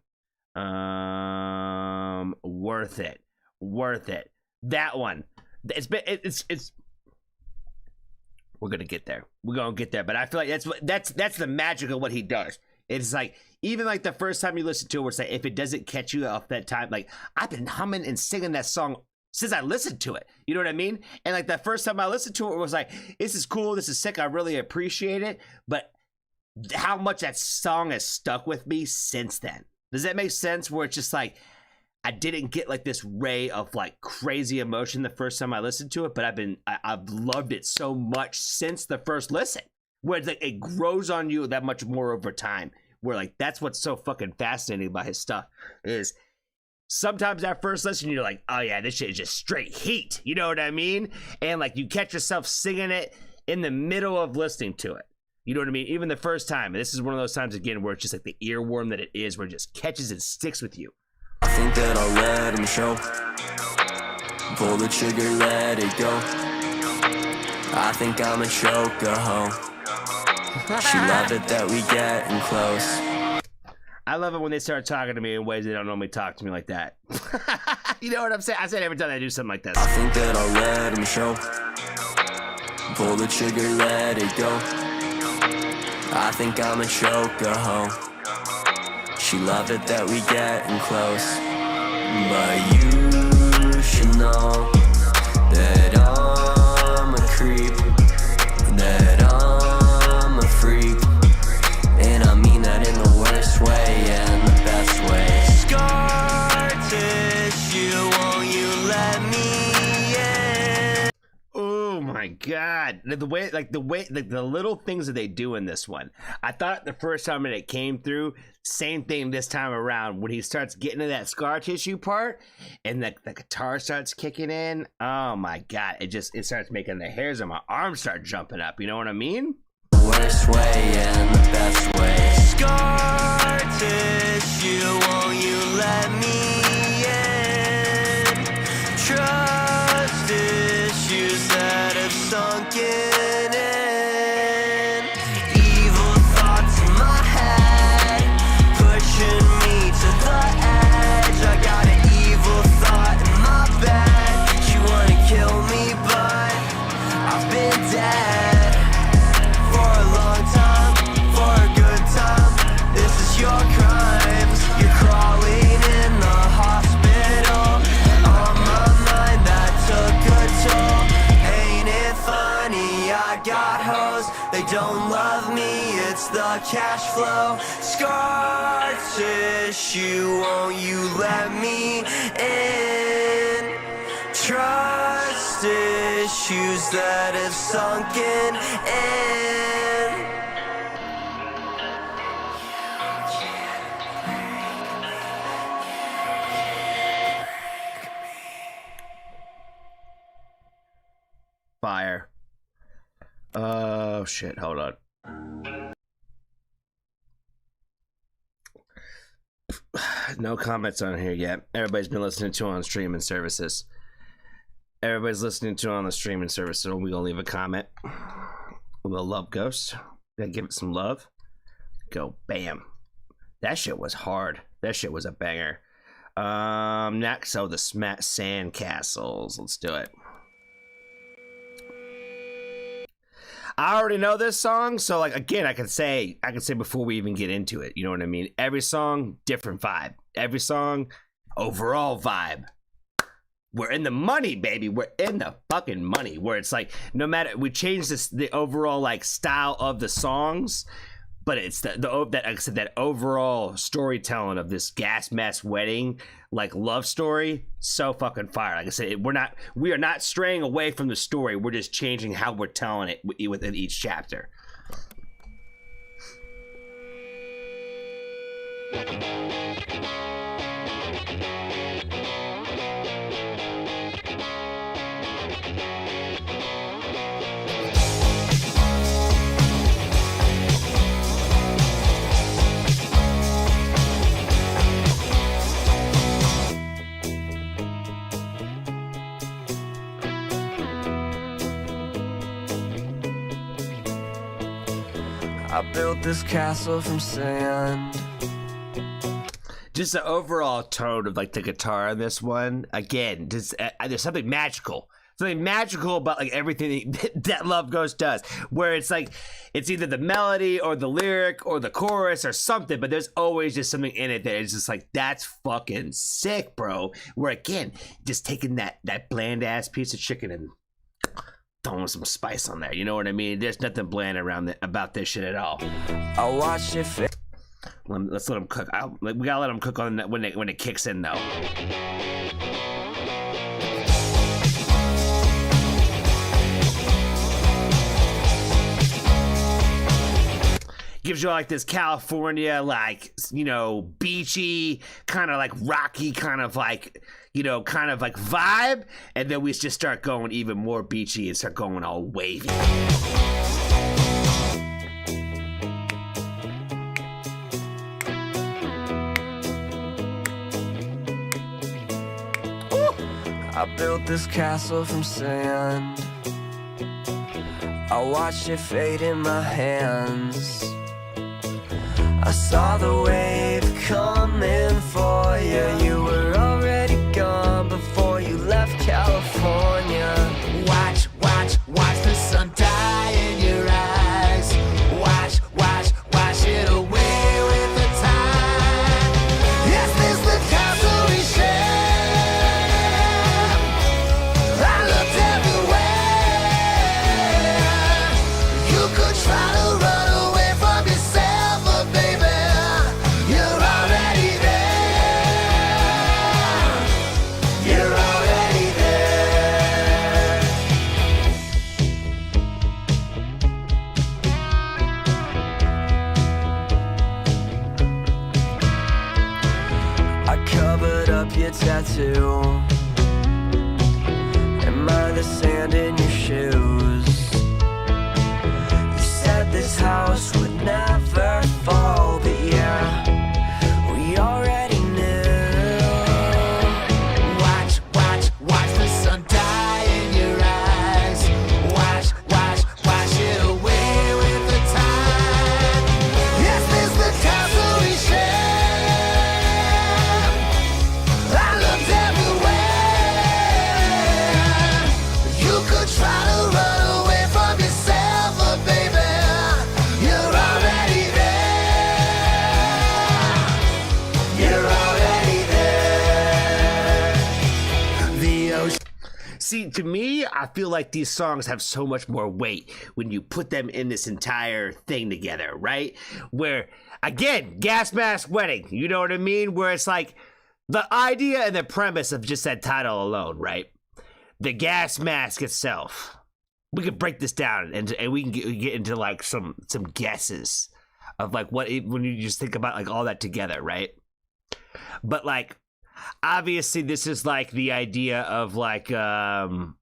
Speaker 1: Worth it. That one. It's. We're gonna get there. But I feel like that's the magic of what he does. It's like even like the first time you listen to it, it's like if it doesn't catch you off that time, like I've been humming and singing that song since I listened to it. You know what I mean? And like the first time I listened to it, it was like, this is cool, this is sick, I really appreciate it. But how much that song has stuck with me since then. Does that make sense? Where it's just like, I didn't get like this ray of like crazy emotion the first time I listened to it, but I've loved it so much since the first listen. Where it's like it grows on you that much more over time. Where like that's what's so fucking fascinating about his stuff is sometimes that first listen, you're like, oh yeah, this shit is just straight heat. You know what I mean? And like you catch yourself singing it in the middle of listening to it. You know what I mean? Even the first time. And this is one of those times again where it's just like the earworm that it is, where it just catches and sticks with you.
Speaker 2: I think that I'll let him show. Pull the trigger, let it go. I think I'm a choker, ho. She loved it that we getting close.
Speaker 1: I love it when they start talking to me in ways they don't normally talk to me like that. You know what I'm saying? I say it every time I do something like this.
Speaker 2: I think that I'll let him show. Pull the trigger, let it go. I think I'm a choker, ho. She loved it that we getting close. But you should know that I'm a creep, that I'm a freak. And I mean that in the worst way and the best way. Scar tissue, won't you let me in?
Speaker 1: Oh my god. The little things that they do in this one. I thought the first time that it came through, same thing this time around when he starts getting to that scar tissue part and the guitar starts kicking in. Oh my god. It starts making the hairs on my arms start jumping up. You know what I mean?
Speaker 2: Worst way and the best way. Scar tissue, won't you let me in? Trust issues that have sunken in. Evil thoughts in my head, pushing me to the edge. I got an evil thought in my bed. She wanna kill me, but I've been dead. Your crimes, you're crawling in the hospital. On my mind that took a toll. Ain't it funny, I got hoes, they don't love me, it's the cash flow. Scar tissue, won't you let me in? Trust issues that have sunken in.
Speaker 1: Fire. Oh shit, hold on. No comments on here yet. Everybody's been listening to it on streaming services. Everybody's listening to it on the streaming service, so we're gonna leave a comment. A little LoveGhost. Gotta give it some love. Go bam. That shit was hard. That shit was a banger. Next, so the Sand Castles. Let's do it. I already know this song, so like again, I can say before we even get into it, you know what I mean? Every song, different vibe. Every song, overall vibe. we're in the money, baby. We're in the fucking money. Where it's like, no matter, we change the overall like style of the songs, but it's that like I said, that overall storytelling of this gas mask wedding like love story, so fucking fire. Like I said, we are not straying away from the story. We're just changing how we're telling it within each chapter.
Speaker 2: I built this castle from sand.
Speaker 1: Just the overall tone of like the guitar on this one, again, just there's something magical about like everything that LoveGhost does, where it's like it's either the melody or the lyric or the chorus or something, but there's always just something in it that is just like, that's fucking sick, bro. Where again, just taking that bland ass piece of chicken and throwing some spice on there, you know what I mean? There's nothing bland about this shit at all.
Speaker 2: I watch it fit.
Speaker 1: Let's let them cook. We gotta let them cook on that when it kicks in, though. Gives you like this California, like, you know, beachy, kind of like rocky, kind of like, you know, kind of like vibe, and then we just start going even more beachy and start going all wavy.
Speaker 2: I built this castle from sand. I watched it fade in my hands. I saw the wave coming for you. You were already gone before you left California. Watch, watch, watch the sun die in your eyes. Watch, watch, watch it away with the tide. Yes, this the castle we share. I looked everywhere. You could try to run away from yourself, but baby, you're already there. You're already there. I covered up your tattoo and mind the sand in your shoes. You said this house would never fall, but yeah, we already knew. Watch, watch, watch the sun die in your eyes. Watch, watch, watch it away with the tide. Yes, this the castle we share. I looked everywhere. You could try to run away from yourself, but baby, you're already there. You're already there. The ocean.
Speaker 1: See, to me, I feel like these songs have so much more weight when you put them in this entire thing together, right? Where, again, gas mask wedding, you know what I mean? Where it's like the idea and the premise of just that title alone, right? The gas mask itself. We could break this down and we can get into like some guesses of like what when you just think about like all that together, right? But like, obviously this is like the idea of like the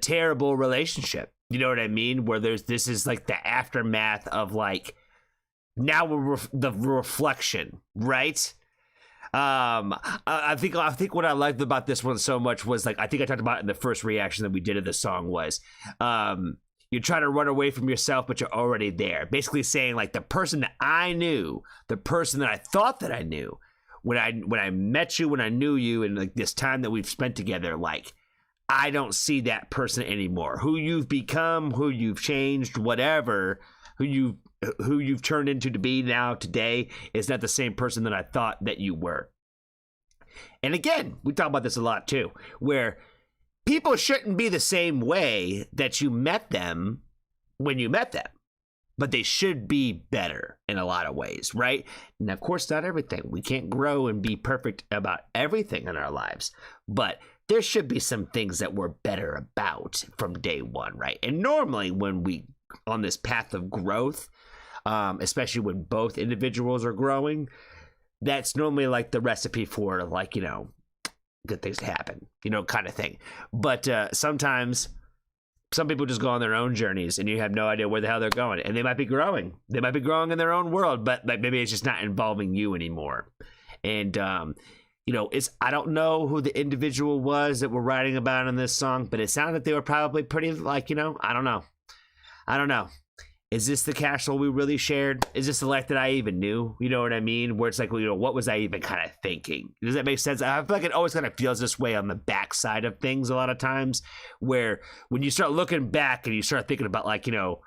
Speaker 1: terrible relationship, you know what I mean, where this is like the aftermath of like now we're the reflection, right? I think what I liked about this one so much was like, I think I talked about it in the first reaction that we did of the song was you're trying to run away from yourself, but you're already there. Basically saying like the person that I knew, the person that I thought that I knew when I met you, when I knew you, and like this time that we've spent together, like I don't see that person anymore. Who you've become, who you've changed, whatever, who you've turned into to be now today is not the same person that I thought that you were. And again, we talk about this a lot too, where people shouldn't be the same way that you met them when you met them, but they should be better in a lot of ways, right? And of course, not everything. We can't grow and be perfect about everything in our lives, but there should be some things that we're better about from day one, right? And normally when we on this path of growth, especially when both individuals are growing, that's normally like the recipe for like, you know, good things to happen, you know, kind of thing. But sometimes some people just go on their own journeys and you have no idea where the hell they're going, and they might be growing. They might be growing in their own world, but like maybe it's just not involving you anymore. And, you know, I don't know who the individual was that we're writing about in this song, but it sounded like they were probably pretty like, you know, I don't know. Is this the Cashel we really shared? Is this the life that I even knew? You know what I mean? Where it's like, well, you know, what was I even kind of thinking? Does that make sense? I feel like it always kind of feels this way on the backside of things a lot of times, where when you start looking back and you start thinking about like, you know,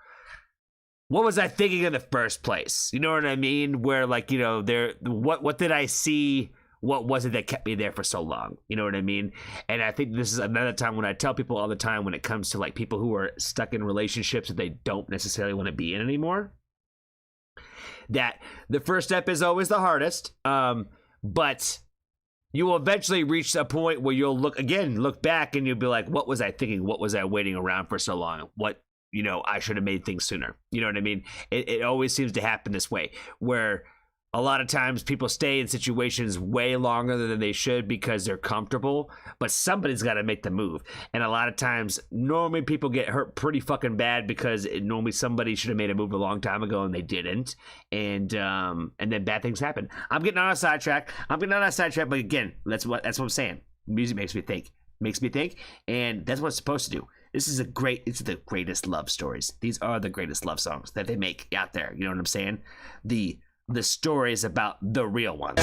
Speaker 1: what was I thinking in the first place? You know what I mean? Where like, you know, what did I see? What was it that kept me there for so long? You know what I mean? And I think this is another time when I tell people all the time when it comes to like people who are stuck in relationships that they don't necessarily want to be in anymore, that the first step is always the hardest. But you will eventually reach a point where you'll look back and you'll be like, what was I thinking? What was I waiting around for so long? What, you know, I should have made things sooner. You know what I mean? It always seems to happen this way, where a lot of times people stay in situations way longer than they should because they're comfortable, but somebody's got to make the move. And a lot of times, normally people get hurt pretty fucking bad because normally somebody should have made a move a long time ago and they didn't. And then bad things happen. I'm getting on a sidetrack. But again, that's what I'm saying. Music makes me think. And that's what it's supposed to do. It's the greatest love stories. These are the greatest love songs that they make out there. You know what I'm saying? The stories about the real ones.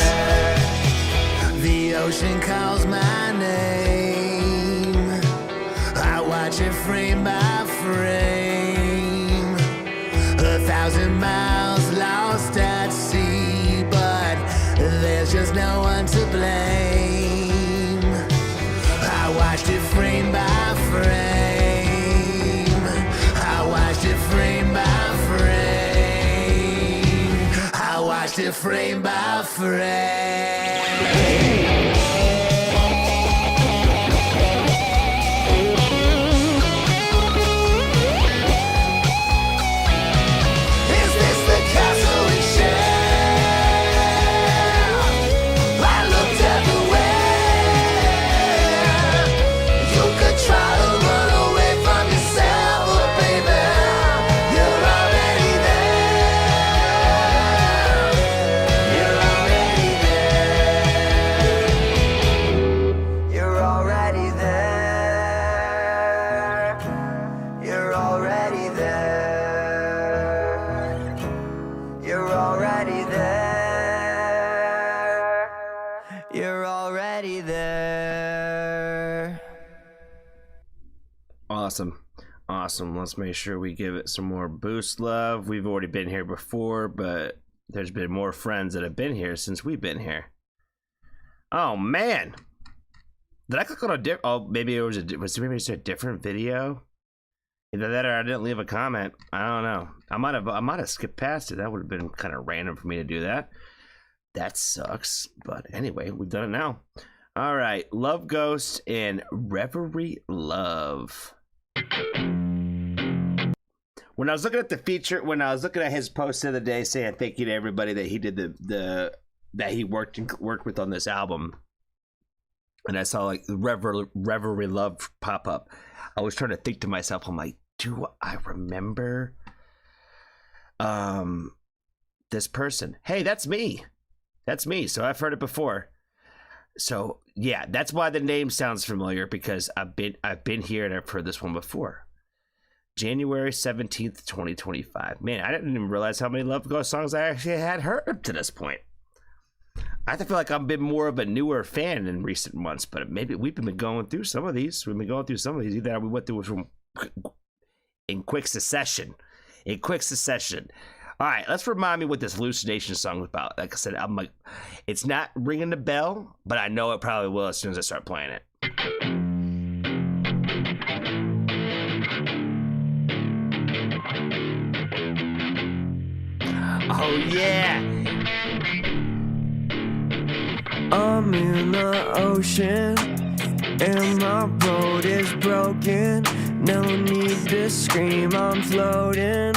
Speaker 2: The ocean calls my name. I watch it frame by frame. 1,000 miles lost at sea, but there's just no one to blame. I watched it frame by frame. I watched it frame by frame. Watched it frame by frame. Is this the castle we share? I looked everywhere. You could try to run away from yourself, but baby, you're already there.
Speaker 1: Awesome. Let's make sure we give it some more boost love. We've already been here before, but there's been more friends that have been here since we've been here. Oh man, did I click on maybe it was maybe it's a different video. Either that or I didn't leave a comment. I don't know. I might have skipped past it. That would have been kind of random for me to do that. That sucks. But anyway, we've done it now. All right, LoveGhost and Reverie Love. When I was looking at his post the other day saying thank you to everybody that he did that he worked with on this album, and I saw like Reverie Love pop up, I was trying to think to myself, I'm like, do I remember this person? Hey, that's me. So I've heard it before. So yeah, that's why the name sounds familiar, because I've been here and I've heard this one before. January 17th, 2025. Man, I didn't even realize how many LoveGhost songs I actually had heard up to this point. I feel like I've been more of a newer fan in recent months, but maybe we've been going through some of these. Either we went through from in quick succession. All right, let's remind me what this hallucination song was about. Like I said, I'm like, it's not ringing the bell, but I know it probably will as soon as I start playing it. Oh yeah.
Speaker 2: I'm in the ocean and my boat is broken. No need to scream, I'm floating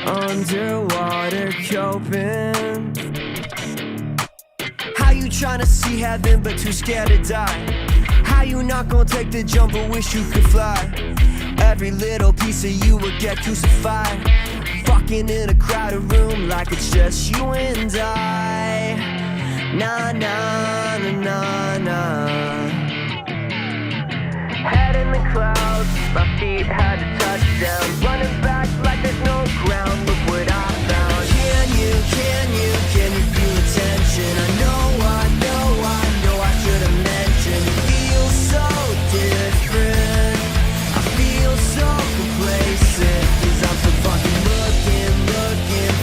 Speaker 2: underwater coping. How you trying to see heaven but too scared to die? How you not gonna take the jump but wish you could fly? Every little piece of you would get crucified. Fucking in a crowded room like it's just you and I. Nah, nah, nah, nah, nah. Head in the clouds, my feet had to touch down. Running back like there's no ground, look what I found. Can you feel the tension? I know I should have mentioned. It feels so different, I feel so complacent. Cause I'm so fucking looking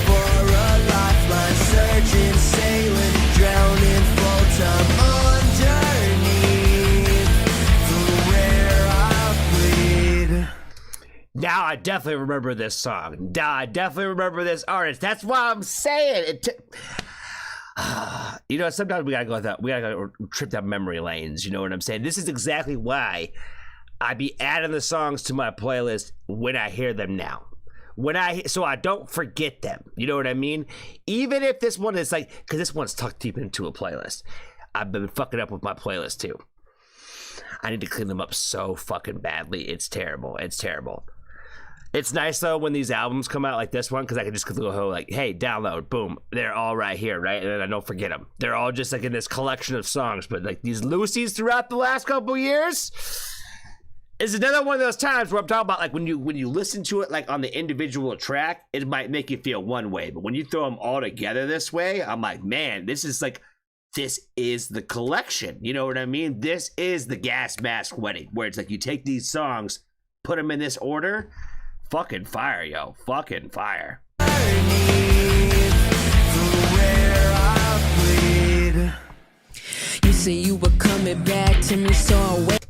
Speaker 2: for a lifeline. Searching, sailing, drowning full time underneath from where I bleed.
Speaker 1: Now I definitely remember this song. Now I definitely remember this artist. That's why I'm saying it. You know, sometimes we gotta go that. We gotta go trip down memory lanes. You know what I'm saying? This is exactly why I be adding the songs to my playlist when I hear them now. So I don't forget them. You know what I mean? Even if this one is like, because this one's tucked deep into a playlist. I've been fucking up with my playlist too. I need to clean them up so fucking badly. It's terrible. It's terrible. It's nice though when these albums come out like this one, because I can just go like, hey, download, boom, they're all right here, right? And then I don't forget them. They're all just like in this collection of songs. But like these Lucy's throughout the last couple years is another one of those times where I'm talking about like when you listen to it like on the individual track, it might make you feel one way, but when you throw them all together this way, I'm like, man, this is the collection. You know what I mean? This is the Gas Mask Wedding, where it's like you take these songs, put them in this order. Fucking fire, yo. Fucking fire.
Speaker 2: You say you were coming back to me, so I wait.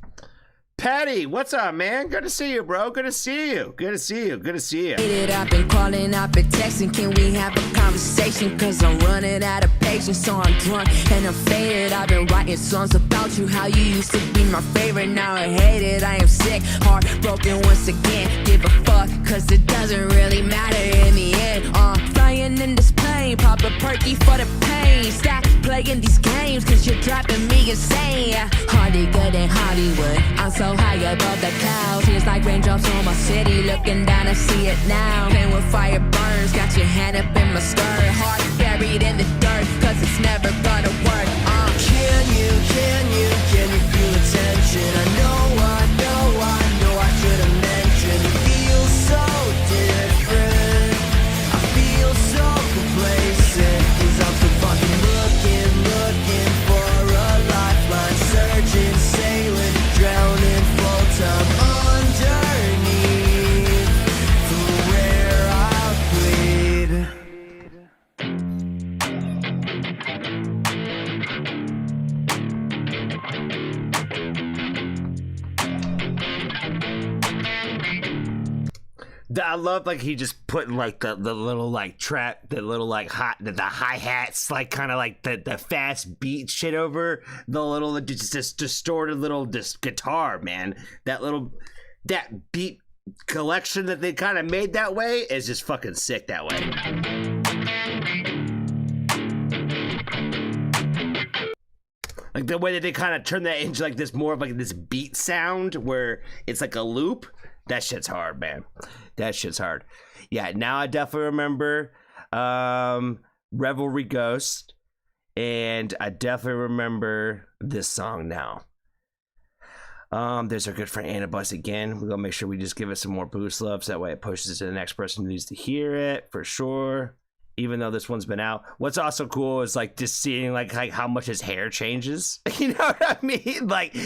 Speaker 1: Patty, what's up, man? Good to see you, bro. Good to see you. Good to see you. Good to see you.
Speaker 2: I've been calling, I've been texting. Can we have a conversation? Cause I'm running out of patience, so I'm drunk and I'm faded. I've been writing songs about you, how you used to be my favorite. Now I hate it, I am sick, heartbroken once again. Give a fuck, cause it doesn't really matter in the end. Flying in this plane, pop a perky for the pain. Stop playing these games, cause you're driving me insane. Hardy good in Hollywood, I'm so high above the clouds. Tears like raindrops on my city, looking down, I see it now. Playing with fire burns, got your hand up in my skirt. Heart buried in the dirt, cause it's never gonna work. Can you feel the tension? I know I should have mentioned. It feels so different, I feel so complacent. Cause I'm so fucking looking for a lifeline. Searching, sailing, drowning full time underneath from where I bleed.
Speaker 1: I love like he just put like the little like trap, the little like the hi-hats, like kind of like the fast beat shit over the little just distorted little guitar, man. That beat collection that they kind of made that way is just fucking sick that way. Like the way that they kind of turn that into like this more of like this beat sound where it's like a loop. That shit's hard, man. That shit's hard. Yeah, now I definitely remember Revelry Ghost, and I definitely remember this song now. There's our good friend Annabus again. We're gonna make sure we just give it some more boost love so that way it pushes to the next person who needs to hear it for sure. even though this one's been out. What's also cool is like just seeing like how much his hair changes. You know what I mean? Like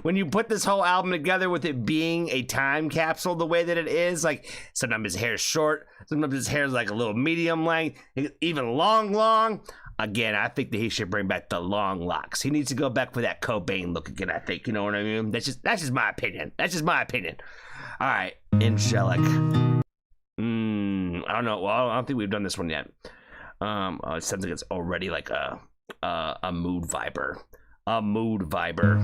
Speaker 1: when you put this whole album together with it being a time capsule the way that it is, like sometimes his hair's short, sometimes his hair's like a little medium length, even long. Again, I think that he should bring back the long locks. He needs to go back for that Cobain look again, I think. You know what I mean? That's just my opinion. All right, Angelic. I don't know. Well, I don't think we've done this one yet. It sounds like it's already like a mood viber. A mood viber.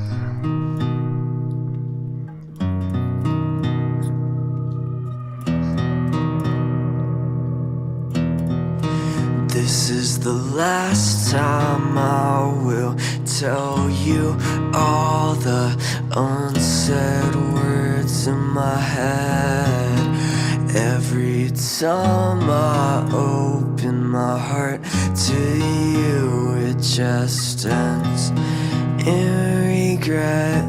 Speaker 2: This is the last time I will tell you all the unsaid words in my head. Every time I open my heart to you, it just ends in regret.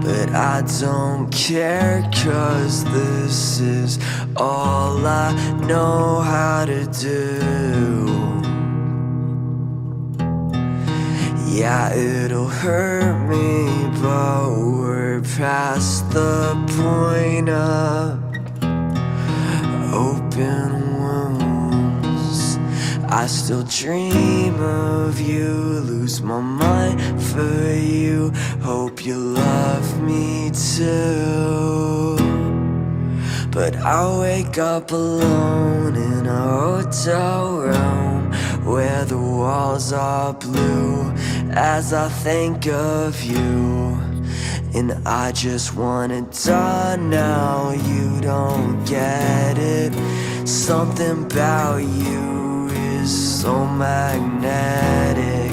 Speaker 2: But I don't care, 'cause this is all I know how to do. Yeah, it'll hurt me, but we're past the point of open wounds. I still dream of you, lose my mind for you, hope you love me too. But I wake up alone in a hotel room where the walls are blue as I think of you. And I just wanna die now, you don't get it. Something about you is so magnetic.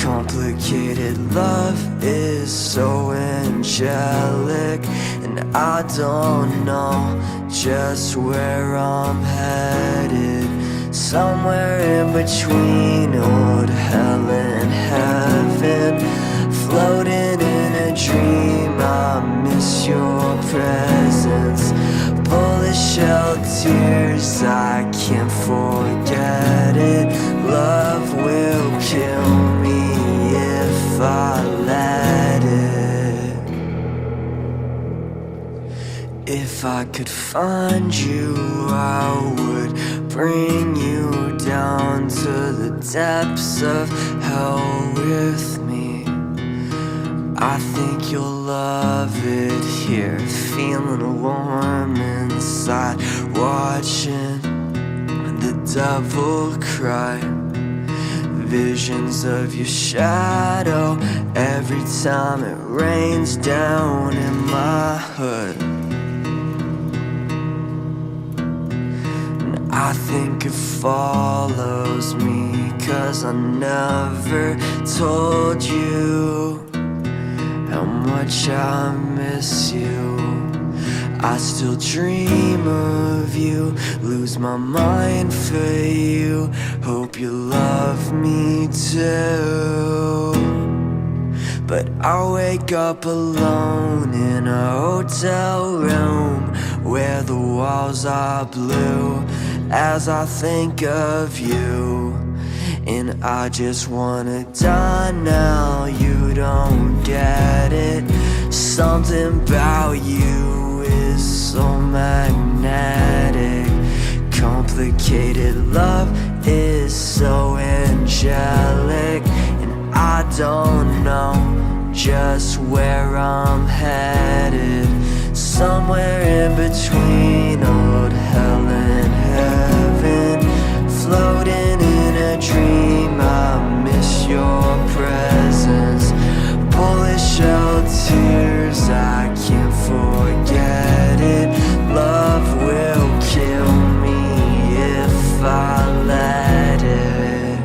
Speaker 2: Complicated love is so angelic. And I don't know just where I'm headed. Somewhere in between old hell and heaven. Floating in a dream, I miss your presence. Bullet shell tears, I can't forget it. Love will kill me if I let it. If I could find you, I would bring you down to the depths of hell with me. I think you'll love it here, feeling warm inside, watching the devil cry. Visions of your shadow every time it rains down in my hood. And I think it follows me, 'cause I never told you how much I miss you. I still dream of you, lose my mind for you, hope you love me too. But I wake up alone in a hotel room where the walls are blue as I think of you. And I just wanna die now, you don't get it. Something about you is so magnetic. Complicated love is so angelic. And I don't know just where I'm headed. Somewhere in between old hell and heaven. Floating in a dream, I miss your presence. Bullet shell tears, I can't forget it. Love will kill me if I let it.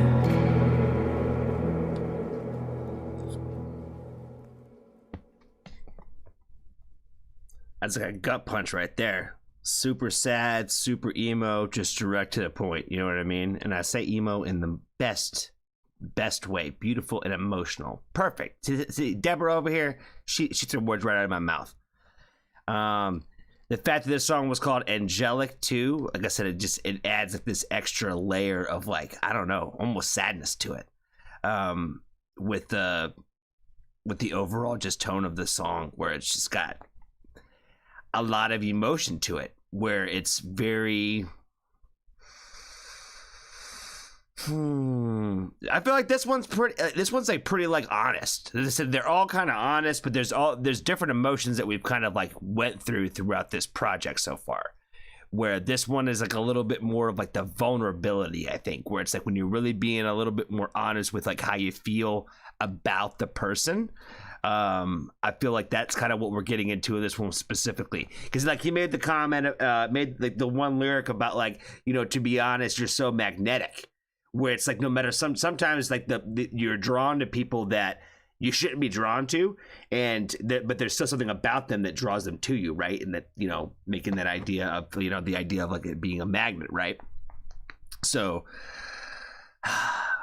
Speaker 1: That's like a gut punch right there. Super sad, super emo, just direct to the point. You know what I mean? And I say emo in the best way. Beautiful and emotional. Perfect. See Deborah over here, she threw words right out of my mouth. the fact that this song was called Angelic too, like I said, it adds like this extra layer of like, I don't know, almost sadness to it. With the overall just tone of the song, where it's just got a lot of emotion to it, where it's very I feel like this one's like pretty like honest. As I said, they're all kind of honest, but there's different emotions that we've kind of like went throughout this project so far, where this one is like a little bit more of like the vulnerability, I think, where it's like when you're really being a little bit more honest with like how you feel about the person. I feel like that's kind of what we're getting into in this one specifically, because like he made the comment, made like the one lyric about like, you know, to be honest, you're so magnetic, where it's like no matter sometimes like you're drawn to people that you shouldn't be drawn to, but there's still something about them that draws them to you, right? And that, you know, making that idea of, you know, the idea of like it being a magnet, right? So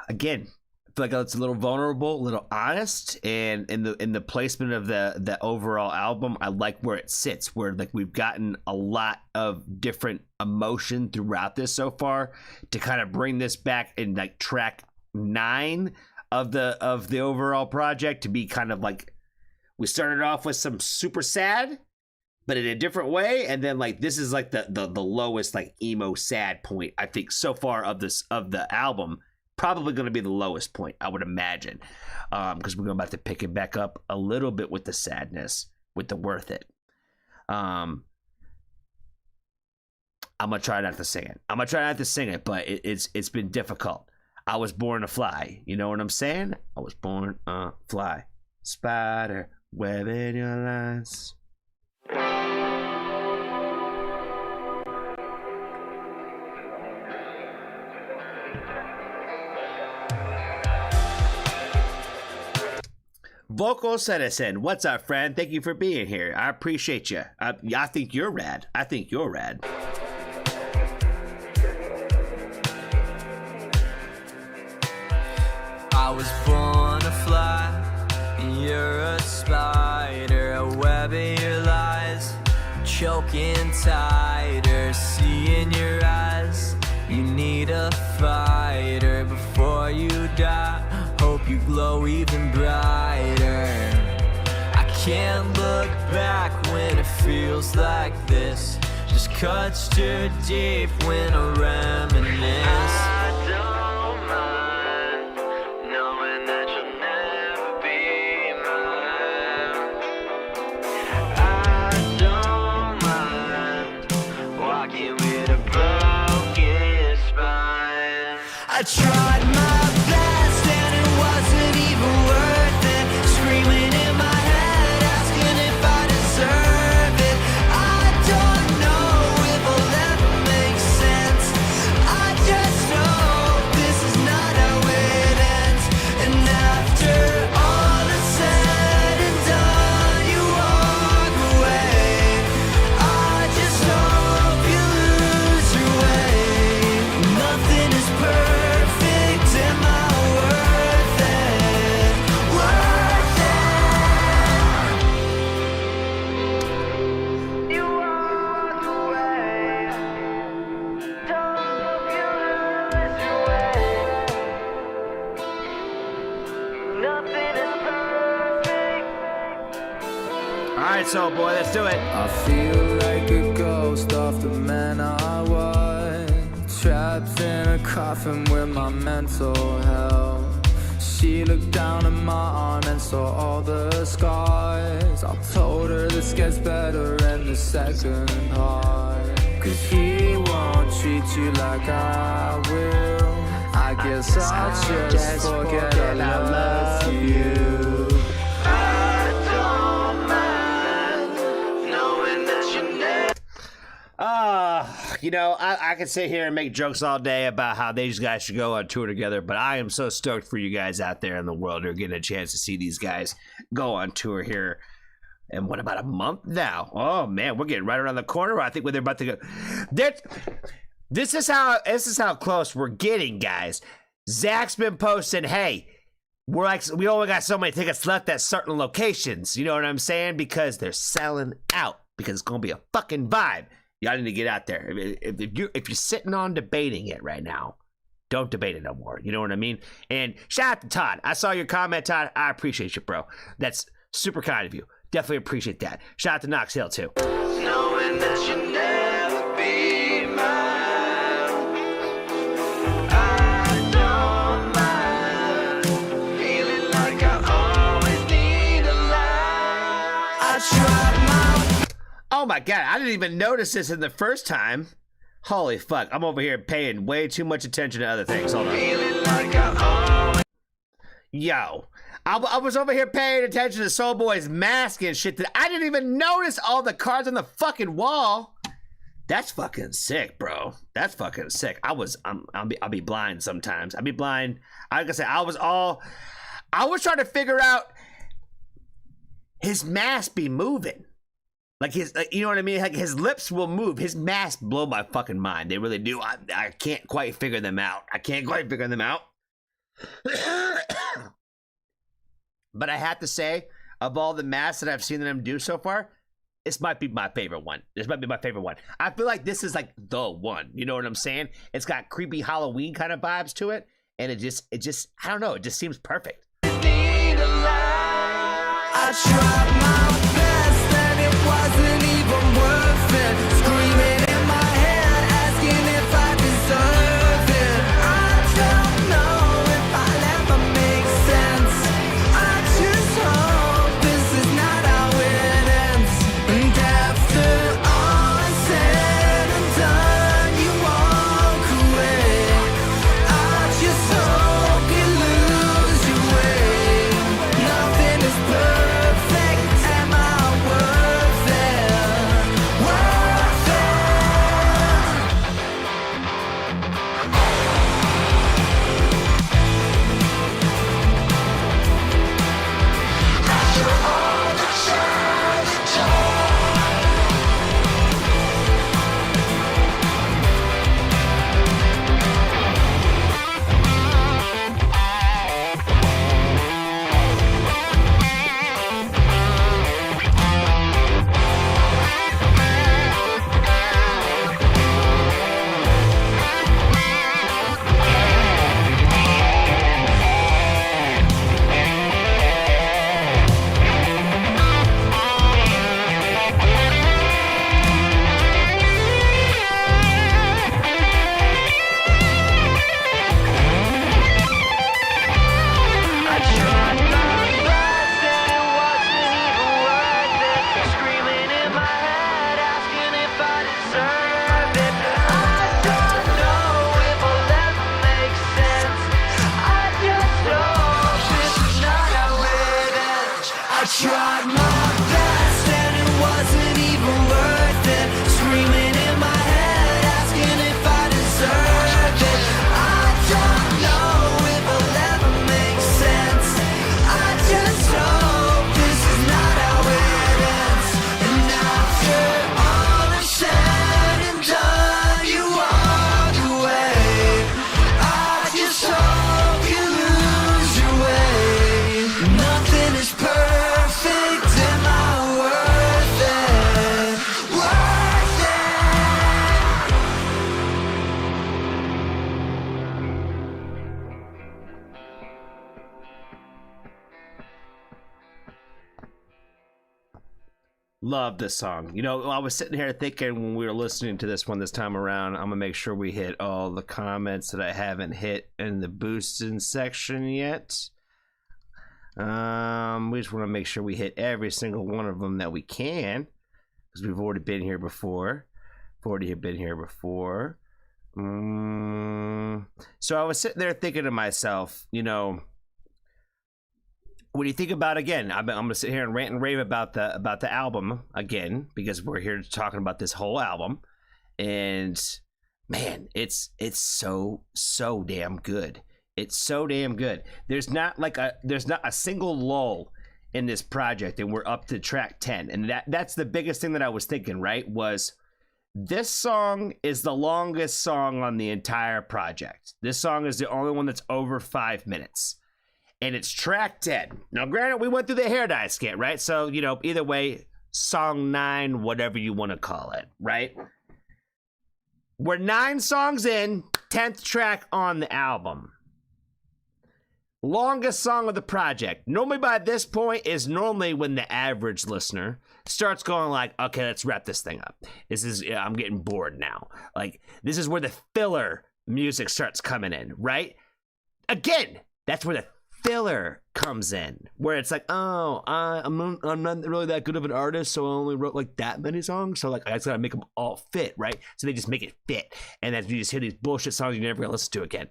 Speaker 1: again, I feel like it's a little vulnerable, a little honest, and in the placement of the overall album, I like where it sits, where like we've gotten a lot of different emotion throughout this so far to kind of bring this back in like track 9 of the overall project to be kind of like, we started off with some super sad, but in a different way, and then like this is like the lowest like emo sad point I think so far of the album. Probably going to be the lowest point, I would imagine, because we're about to pick it back up a little bit with the sadness, with the worth it. I'm gonna try not to sing it. But it's been difficult. I was born to fly. You know what I'm saying? I was born to fly. Spider web in your lines. Vocal Citizen, what's up, friend? Thank you for being here. I appreciate you. I think you're rad. I
Speaker 2: was born to fly, and you're a spider, a web in your lies, choking tighter, see in your eyes, you need a fighter before you die, hope you glow even brighter. I can't look back when it feels like this, just cuts too deep when I reminisce. I don't mind knowing that you'll never be mine. I don't mind walking with a broken spine. I tried my best and it wasn't even worth it, screaming in my head, asking if I deserve it. I don't know if I'll ever make sense, I just know this is not how it ends. And after all is said and done, you walk away, I just hope you lose your way. Nothing is perfect, am I worth it? Worth it. You walk away, don't hope you lose your way. Nothing is perfect.
Speaker 1: All right, soul boy, let's do it.
Speaker 2: I feel like a ghost of the man I was, trapped in a coffin with my mental health. She looked down at my arm and saw all the scars. I told her this gets better in the second part, 'cause he won't treat you like I will. I guess I'll just forget I love you. I don't mind knowing that you never.
Speaker 1: You know, I could sit here and make jokes all day about how these guys should go on tour together, but I am so stoked for you guys out there in the world who are getting a chance to see these guys go on tour here. And what, about a month now? Oh man, we're getting right around the corner. I think they're about to go. This is how close we're getting, guys. Zach's been posting, hey, we only got so many tickets left at certain locations. You know what I'm saying? Because they're selling out. because it's gonna be a fucking vibe. Y'all need to get out there. If you're sitting on debating it right now, don't debate it no more. You know what I mean? And shout out to Todd. I saw your comment, Todd. I appreciate you, bro. That's super kind of you. Definitely appreciate that. Shout out to Knox Hill too.
Speaker 2: Knowing that you'll never be mine, I don't mind feeling like I always need a line. I tried my
Speaker 1: Oh my god, I didn't even notice this in the first time. Holy fuck, I'm over here paying way too much attention to other things. Hold on.
Speaker 2: feeling like I always
Speaker 1: Yo, I was over here paying attention to Soul Boy's mask and shit that I didn't even notice all the cards on the fucking wall. That's fucking sick, bro. That's fucking sick. I'll be blind sometimes. I'll be blind. Like I said, I was trying to figure out his mask be moving. Like you know what I mean? Like his lips will move. His mask blow my fucking mind. They really do. I can't quite figure them out. But I have to say, of all the masks that I've seen them do so far, this might be my favorite one. I feel like this is like the one. You know what I'm saying? It's got creepy Halloween kind of vibes to it, and it just I don't know. It just seems perfect.
Speaker 2: need a line. I tried my best and it wasn't even worth it. Screaming in my head, asking if I deserve it. I don't know if I'll ever make sense. I just hope this is not how it ends. And after all is said and done, you walk away. I just hope you lose your way. Nothing is perfect. Am I worth it? Worth it? I tried my best and it wasn't even worth it. Screaming in my head, asking if I deserve it. I don't know if I'll ever make sense. I just hope this is not how it ends. I tried my best and it wasn't even worth it. Screaming in my head, asking if I deserve it. I don't know if I'll ever make sense. I just hope this is not how it ends. And after all is said and done, you walk away. I just hope you lose your way. Nothing is perfect. Am I worth it? Worth it?
Speaker 1: Love this song. You know, I was sitting here thinking when we were listening to this one this time around, I'm gonna make sure we hit all the comments that I haven't hit in the boosting section yet. We just want to make sure we hit every single one of them that we can, because we've already been here before. So I was sitting there thinking to myself, you know, when you think about, again, I'm gonna sit here and rant and rave about the album again, because we're here talking about this whole album, and man, it's so damn good. It's so damn good. There's not a single lull in this project, and we're up to track 10, and that's the biggest thing that I was thinking, right? Was this song is the longest song on the entire project. This song is the only one that's over 5 minutes. And it's track 10. Now, granted, we went through the hair dye skit, right? So, you know, either way, song 9, whatever you want to call it, right? We're 9 songs in, 10th track on the album. Longest song of the project. Normally by this point is normally when the average listener starts going like, okay, let's wrap this thing up. I'm getting bored now. Like, this is where the filler music starts coming in, right? Again, that's where the filler comes in, where it's like, oh, I'm not really that good of an artist, so I only wrote like that many songs, so like I just gotta make them all fit, right? So they just make it fit, and then you just hear these bullshit songs you're never gonna listen to again.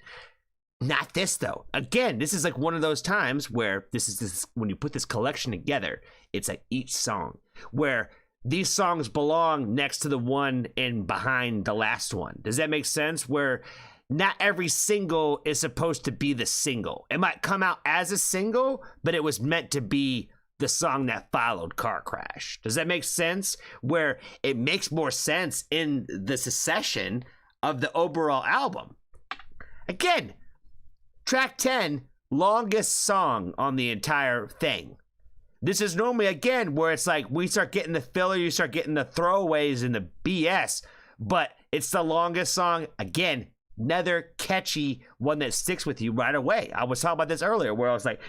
Speaker 1: Not this though. Again, this is like one of those times where this when you put this collection together, it's like each song where these songs belong next to the one and behind the last one. Does that make sense? Where not every single is supposed to be the single. It might come out as a single, but it was meant to be the song that followed Car Crash. Does that make sense? Where it makes more sense in the succession of the overall album. Again, track 10, longest song on the entire thing. This is normally, again, where it's like we start getting the filler, you start getting the throwaways and the BS, but it's the longest song. Again, another catchy one that sticks with you right away. I was talking about this earlier where I was like,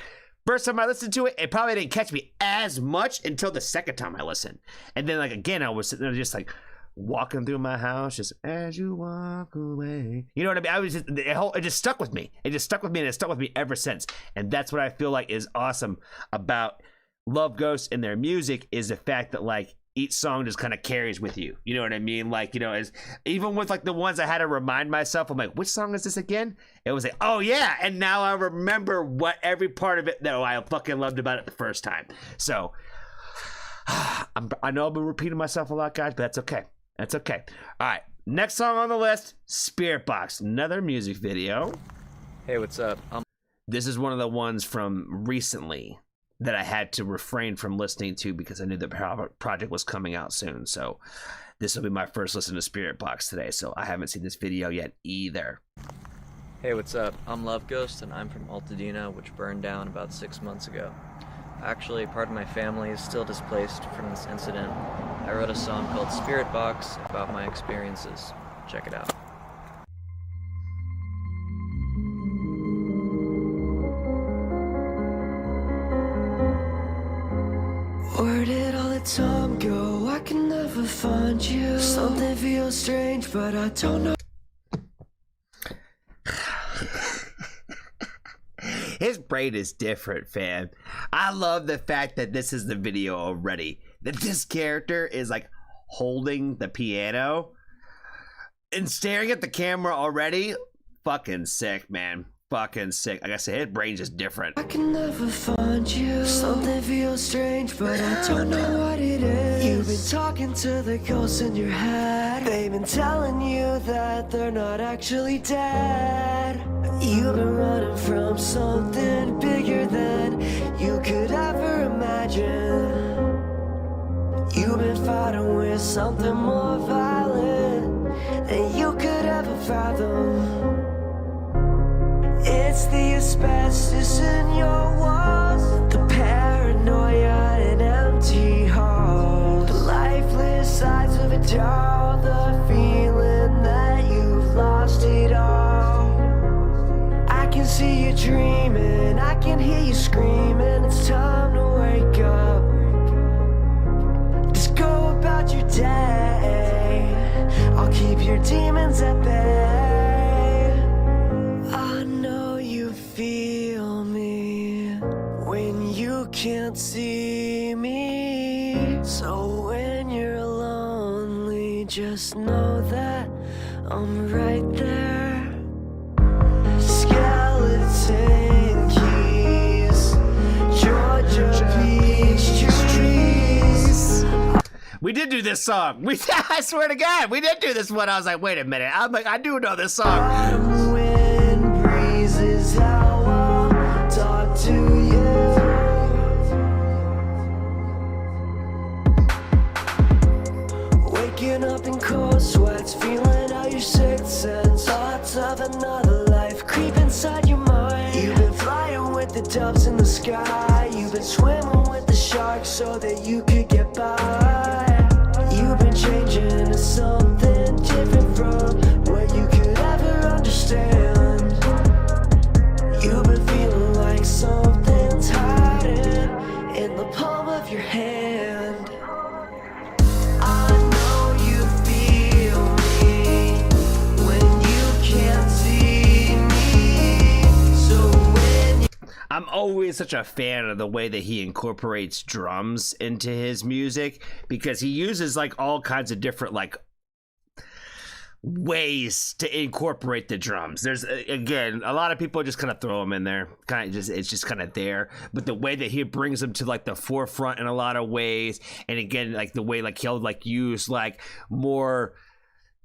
Speaker 1: first time I listened to it, it probably didn't catch me as much until the second time I listened. And then, like, again, I was sitting there just like walking through my house, just as you walk away. You know what I mean? I was just, it just stuck with me. It just stuck with me, and it stuck with me ever since. And that's what I feel like is awesome about LoveGhost and their music, is the fact that, like, each song just kind of carries with you. You know what I mean? Like, you know, as even with like the ones I had to remind myself, I'm like, which song is this again? It was like, oh yeah, and now I remember what every part of it that I fucking loved about it the first time. So I know I've been repeating myself a lot, guys, but that's okay. That's okay. All right, next song on the list, Spirit Box, another music video.
Speaker 5: Hey, what's up?
Speaker 1: This is one of the ones from recently that I had to refrain from listening to because I knew the project was coming out soon. So this will be my first listen to Spirit Box today. So I haven't seen this video yet either.
Speaker 5: Hey, what's up? I'm LoveGhost, and I'm from Altadena, which burned down about 6 months ago. Actually, part of my family is still displaced from this incident. I wrote a song called Spirit Box about my experiences. Check it out.
Speaker 2: Where did all the time go? I can never find you. Something feels strange, but I don't know.
Speaker 1: His brain is different, fam. I love the fact that this is the video already. That this character is like holding the piano and staring at the camera already. Fucking sick, man. Fucking sick. Like I said, his brain's just different.
Speaker 2: I can never find you. Something feels strange, but I don't know what it is. You've been talking to the ghosts in your head. They've been telling you that they're not actually dead. You've been running from something bigger than you could ever imagine. You've been fighting with something more violent than you could ever fathom. It's the asbestos in your walls, the paranoia and empty halls, the lifeless sides of it all, the feeling that you've lost it all. I can see you dreaming, I can hear you screaming, it's time to wake up. Just go about your day, I'll keep your demons at bay. Feel me when you can't see me. So when you're lonely, just know that I'm right there. Skeleton keys, Georgia peach trees.
Speaker 1: We did do this song. I swear to God, we did do this one. I was like, wait a minute. I'm like, I do know this song.
Speaker 2: Autumn wind breezes how I'll talk to you. Waking up in cold sweats, feeling out your sixth sense. Thoughts of another life creep inside your mind. You've been flying with the doves in the sky. You've been swimming with the shark so that you could get by. You've been changing to something different from what you could ever understand. You've been feeling like something's hiding in the palm of your hand. I know you feel me when you can't see me. So when you
Speaker 1: I'm always such a fan of the way that he incorporates drums into his music, because he uses like all kinds of different like ways to incorporate the drums. There's again, a lot of people just kind of throw them in there, kind of just, it's just kind of there, but the way that he brings them to like the forefront in a lot of ways, and again, like the way like he'll like use like more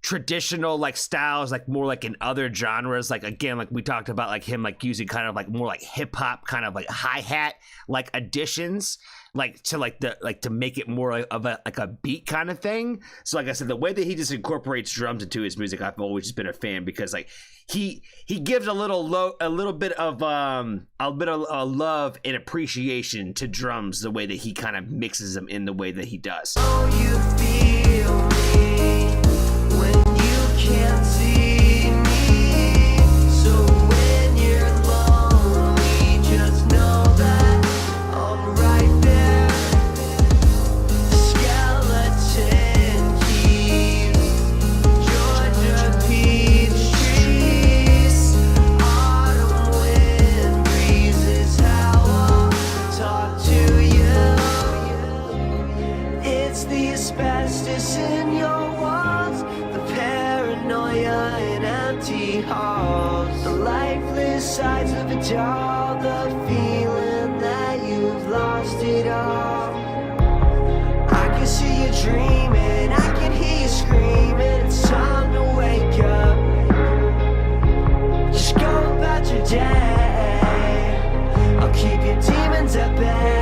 Speaker 1: traditional like styles, like more like in other genres, like again, like we talked about, like him like using kind of like more like hip-hop kind of like hi-hat like additions, like to like the like to make it more of a like a beat kind of thing. So like I said, the way that he just incorporates drums into his music, I've always just been a fan, because like he gives a little bit of love and appreciation to drums, the way that he kind of mixes them in the way that he does.
Speaker 2: you feel me when you can't see me. So when you're lonely, just know that I'm right there. Skeleton keys, Georgia peach trees, autumn wind breezes, how I'll talk to you. It's the asbestos in your walls, the paranoia in empty halls, the lifeless sides of a doll, the feeling that you've lost it all. I can see you dreaming, I can hear you screaming, it's time to wake up. Just go about your day, I'll keep your demons at bay.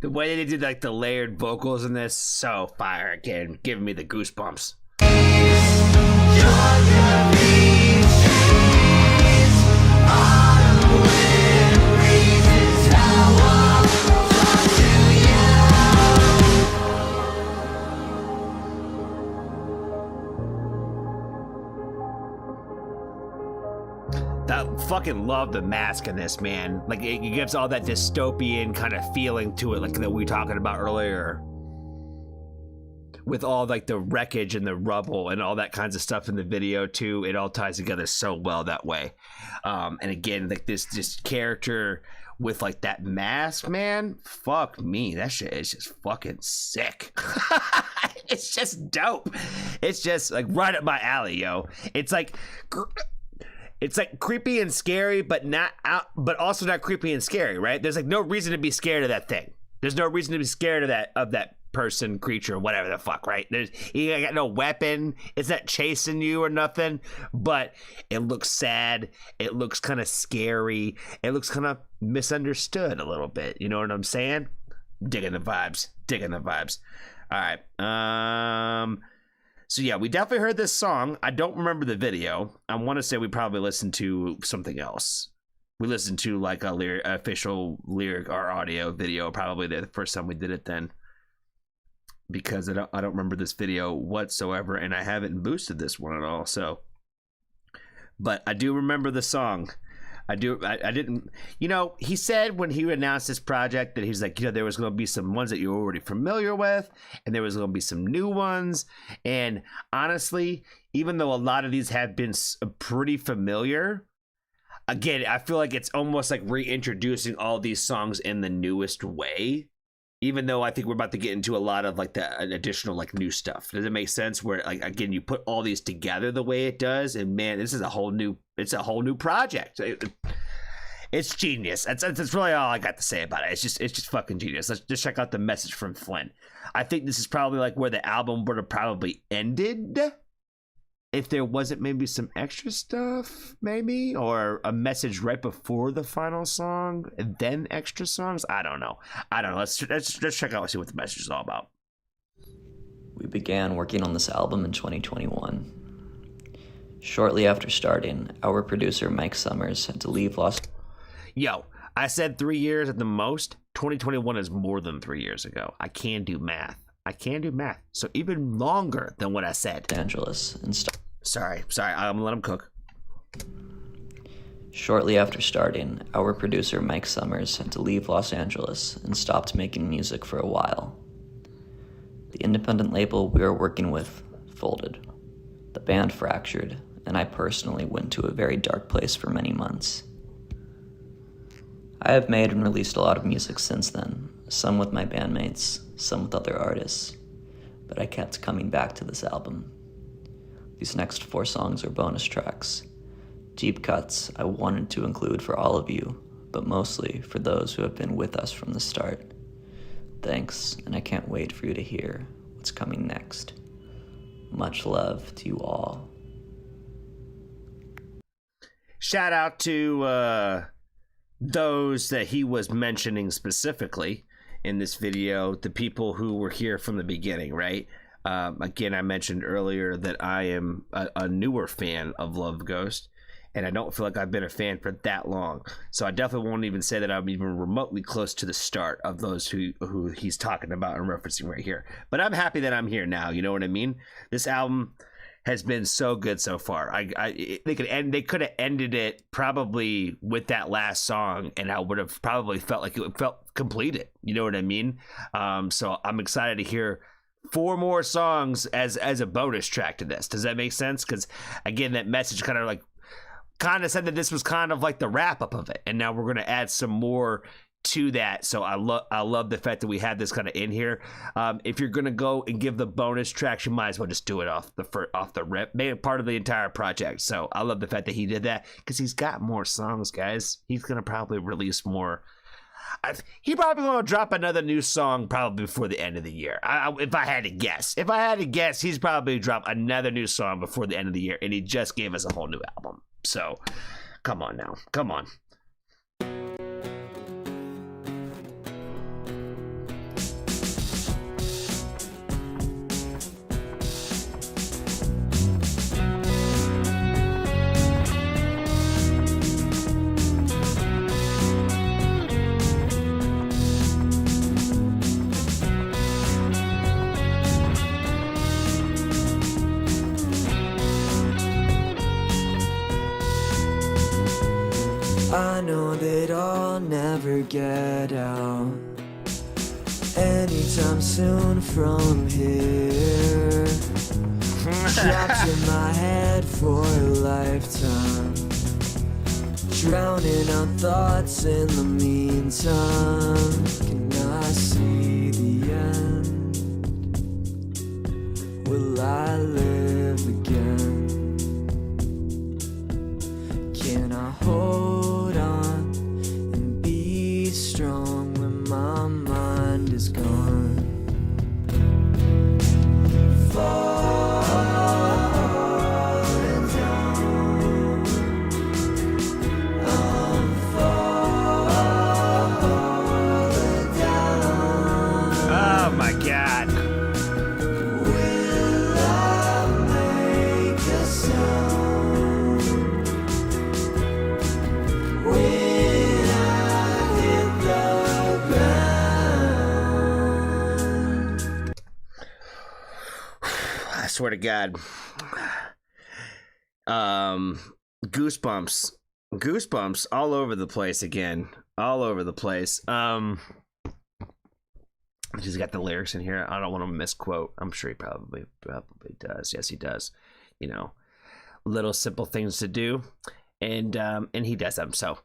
Speaker 1: The way they did like the layered vocals in this, so fire, again, giving me the goosebumps. I fucking love the mask in this, man. Like it gives all that dystopian kind of feeling to it, like that we were talking about earlier, with all like the wreckage and the rubble and all that kinds of stuff in the video too. It all ties together so well that way. And again, like this character with like that mask, man, fuck me, that shit is just fucking sick. It's just dope. It's just like right up my alley, yo. It's like creepy and scary, but also not creepy and scary, right? There's like no reason to be scared of that thing. There's no reason to be scared of that person, creature, whatever the fuck, right? You got no weapon. It's not chasing you or nothing, but it looks sad. It looks kind of scary. It looks kind of misunderstood a little bit. You know what I'm saying? Digging the vibes. All right. So yeah, we definitely heard this song. I don't remember the video. I want to say we probably listened to something else. We listened to like a official lyric or audio video, probably the first time we did it then, because I don't remember this video whatsoever, and I haven't boosted this one at all. So, but I do remember the song. I didn't, he said when he announced this project that he's like, there was going to be some ones that you're already familiar with, and there was going to be some new ones. And honestly, even though a lot of these have been pretty familiar, again, I feel like it's almost like reintroducing all these songs in the newest way. Even though I think we're about to get into a lot of like the additional like new stuff. Does it make sense? Where like again, you put all these together the way it does, and man, it's a whole new project. It's genius. That's really all I got to say about it. It's just fucking genius. Let's just check out the message from Flynn. I think this is probably like where the album would have probably ended if there wasn't maybe some extra stuff, maybe, or a message right before the final song and then extra songs. I don't know. Let's check out and see what the message is all about.
Speaker 5: We began working on this album in 2021. Shortly after starting, our producer Mike Summers had to leave Los
Speaker 1: Yo, I said 3 years at the most. 2021 is more than 3 years ago. I can do math. So even longer than what I said.
Speaker 5: Angeles and
Speaker 1: Sorry. I'm gonna let him cook.
Speaker 5: Shortly after starting, our producer Mike Summers had to leave Los Angeles and stopped making music for a while. The independent label we were working with folded. The band fractured, and I personally went to a very dark place for many months. I have made and released a lot of music since then, some with my bandmates, some with other artists, but I kept coming back to this album. These next 4 songs are bonus tracks, deep cuts I wanted to include for all of you, but mostly for those who have been with us from the start. Thanks, and I can't wait for you to hear what's coming next. Much love to you all.
Speaker 1: Shout out to those that he was mentioning specifically in this video, the people who were here from the beginning, right? Again, I mentioned earlier that I am a newer fan of LoveGhost, and I don't feel like I've been a fan for that long. So I definitely won't even say that I'm even remotely close to the start of those who he's talking about and referencing right here. But I'm happy that I'm here now. You know what I mean? This album has been so good so far. They could have ended it probably with that last song, and I would have probably felt like it felt completed. You know what I mean? So I'm excited to hear 4 more songs as a bonus track to this. Does that make sense? Because again, that message kind of said that this was kind of like the wrap up of it, and now we're going to add some more to that. So I love the fact that we had this kind of in here. If you're going to go and give the bonus tracks, you might as well just do it off the rip, made it part of the entire project. So I love the fact that he did that, because he's got more songs, guys. He's going to probably release more. He probably going to drop another new song probably before the end of the year. If I had to guess, he's probably drop another new song before the end of the year, and he just gave us a whole new album. So, come on now. Come on.
Speaker 2: I know that I'll never get out anytime soon from here. Trapped in my head for a lifetime, drowning out thoughts in the meantime. Can I see the end? Will I live again? Can I hold on and be strong when my mind is gone? Falling down, I'm falling down.
Speaker 1: Oh my God.
Speaker 2: Will I make a sound when I hit the ground?
Speaker 1: I swear to God. Goosebumps all over the place again. All over the place. He's got the lyrics in here. I don't want to misquote. I'm sure he probably does. Yes, he does. You know, little simple things to do, and he does them. So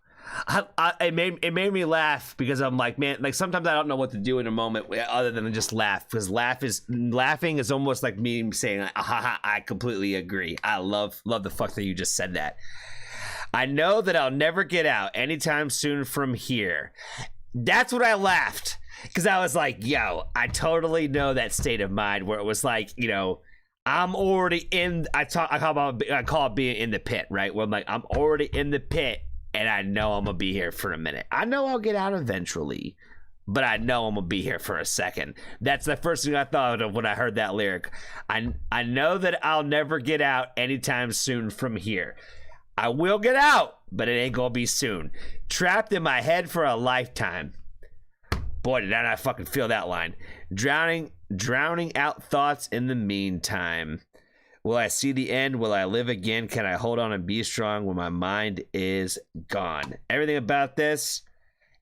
Speaker 1: it made me laugh, because I'm like, man, like sometimes I don't know what to do in a moment other than just laugh, because laughing is almost like me saying, I completely agree. I love the fuck that you just said that. I know that I'll never get out anytime soon from here. That's what I laughed. Because I was like, yo, I totally know that state of mind where it was like, you know, I'm already in, I call it being in the pit, right? Where I'm like, I'm already in the pit and I know I'm going to be here for a minute. I know I'll get out eventually, but I know I'm going to be here for a second. That's the first thing I thought of when I heard that lyric. I know that I'll never get out anytime soon from here. I will get out, but it ain't going to be soon. Trapped in my head for a lifetime. Boy, did I not fucking feel that line. Drowning out thoughts in the meantime. Will I see the end? Will I live again? Can I hold on and be strong when my mind is gone? Everything about this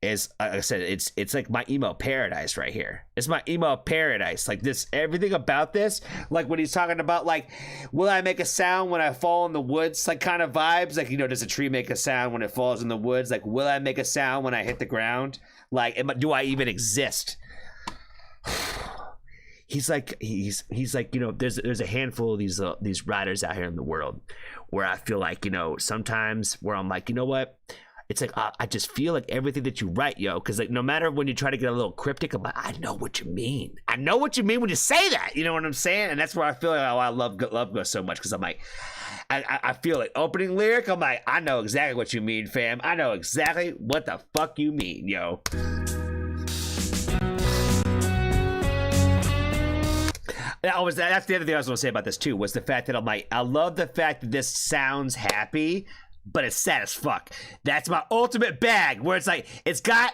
Speaker 1: is, like I said, it's like my emo paradise right here. It's my emo paradise. Like this, everything about this, like when he's talking about like, will I make a sound when I fall in the woods? Like kind of vibes. Like, you know, does a tree make a sound when it falls in the woods? Like, will I make a sound when I hit the ground? Like, do I even exist? He's like, you know, there's a handful of these writers out here in the world where I feel like, you know, sometimes where I'm like, you know what? It's like, I just feel like everything that you write, yo, because like no matter when you try to get a little cryptic, I'm like, I know what you mean. I know what you mean when you say that. You know what I'm saying? And that's where I feel like, oh, I love LoveGhost so much, because I'm like, I feel like opening lyric, I'm like, I know exactly what you mean, fam. I know exactly what the fuck you mean, yo. That's the other thing I was going to say about this too, was the fact that I'm like, I love the fact that this sounds happy, but it's sad as fuck. That's my ultimate bag, where it's like, it's got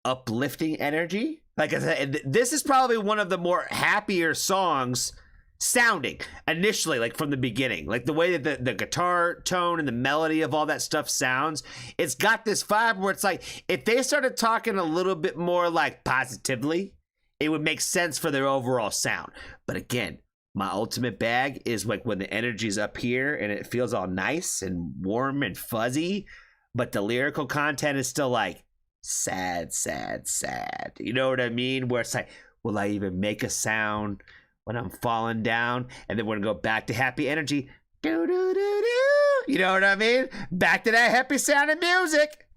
Speaker 1: uplifting energy. Like I said, this is probably one of the more happier songs sounding initially, like from the beginning, like the way that the guitar tone and the melody of all that stuff sounds. It's got this vibe where it's like, if they started talking a little bit more like positively, it would make sense for their overall sound. But again, my ultimate bag is like when the energy's up here and it feels all nice and warm and fuzzy, but the lyrical content is still like sad, sad, sad. You know what I mean? Where it's like, will I even make a sound when I'm falling down? And then we're gonna go back to happy energy. Do, do, do, do. You know what I mean? Back to that happy sounding music.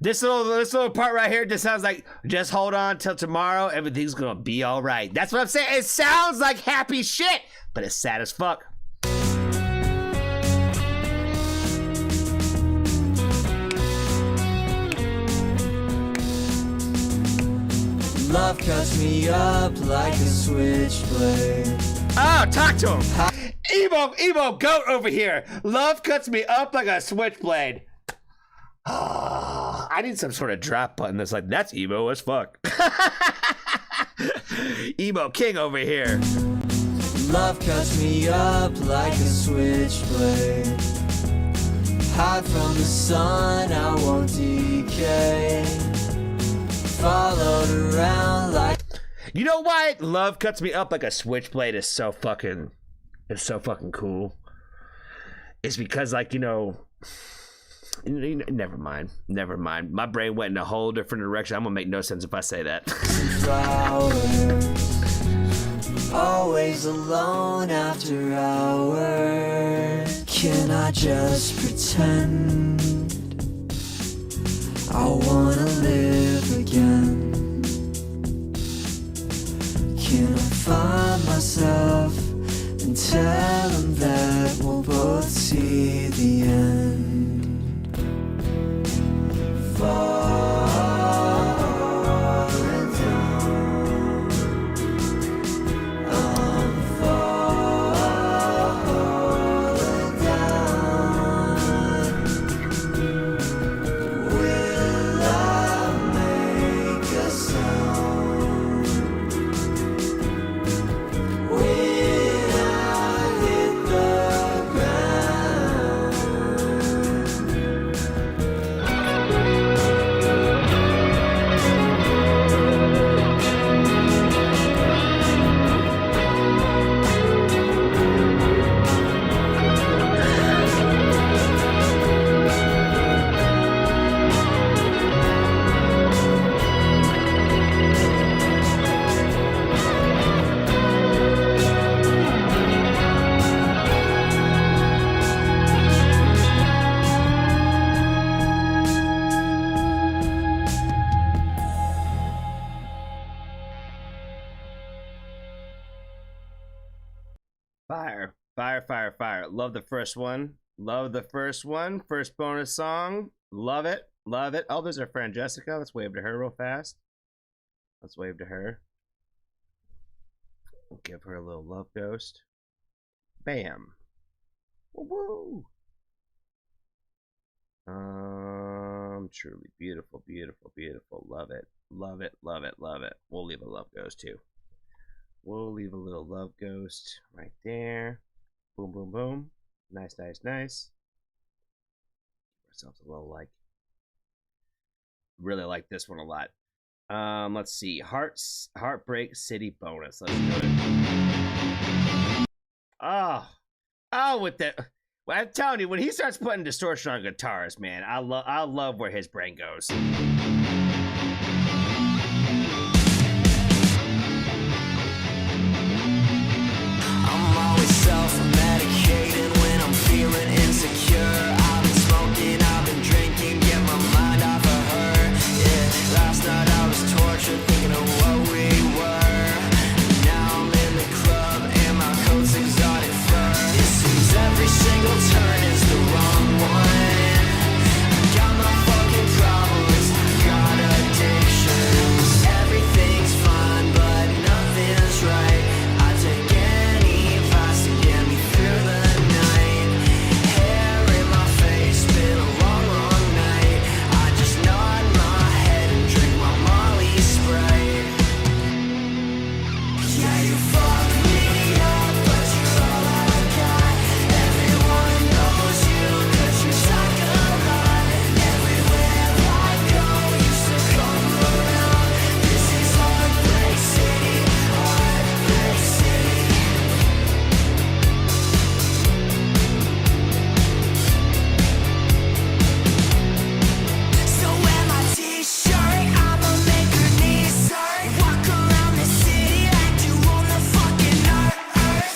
Speaker 1: This little part right here just sounds like, just hold on till tomorrow, everything's gonna be all right. That's what I'm saying. It sounds like happy shit, but it's sad as fuck.
Speaker 2: Love cuts me up like a switchblade.
Speaker 1: Oh, talk to him. Emo goat over here. Love cuts me up like a switchblade. I need some sort of drop button that's like, that's emo as fuck. Emo king over here.
Speaker 2: Love cuts me up like a switchblade. Hide from the sun, I won't decay. Followed around like...
Speaker 1: You know why love cuts me up like a switchblade is so fucking cool? It's because, like, you know... Never mind. My brain went in a whole different direction. I'm gonna make no sense if I say that.
Speaker 2: Flowers, always alone after hours. Can I just pretend I wanna live again? Can I find myself and tell them that we'll both see the end? Falling down, I'm falling down. Will I
Speaker 1: Fire, fire, fire, fire. Love the first one. Love the first one. First bonus song. Love it. Love it. Oh, there's our friend Jessica. Let's wave to her real fast. Let's wave to her. We'll give her a little love ghost. Bam. Woo. Truly beautiful, beautiful, beautiful. Love it. Love it, love it, love it. We'll leave a love ghost too. We'll leave a little love ghost right there. Boom, boom, boom. Nice, nice, nice. Give ourselves a little like. Really like this one a lot. Let's see. Heartbreak City bonus. Let's do it. Oh, with the. Well, I'm telling you, when he starts putting distortion on guitars, man, I love where his brain goes.
Speaker 2: I'm always self-medicating when I'm feeling insecure. I've been smoking, I've been drinking, get my mind off of her. Yeah, last night I was tortured thinking of what we were. Now I'm in the club and my coat's exotic fur. It seems every single turn is the wrong one. Got my fucking problems, got addictions. Everything's fine, but nothing's right. I take any advice to get me through the night. Hair in my face, been a long, long night. I just nod my head and drink my Molly Sprite. Yeah, you fuck me up, but you're all I got. Everyone knows you, 'cause you talk a lot. Everywhere I go, you still come around. This is Heartbreak City, Heartbreak City. So wear my t-shirt, I'ma make her knees hurt. Walk around the city like you own the fucking earth.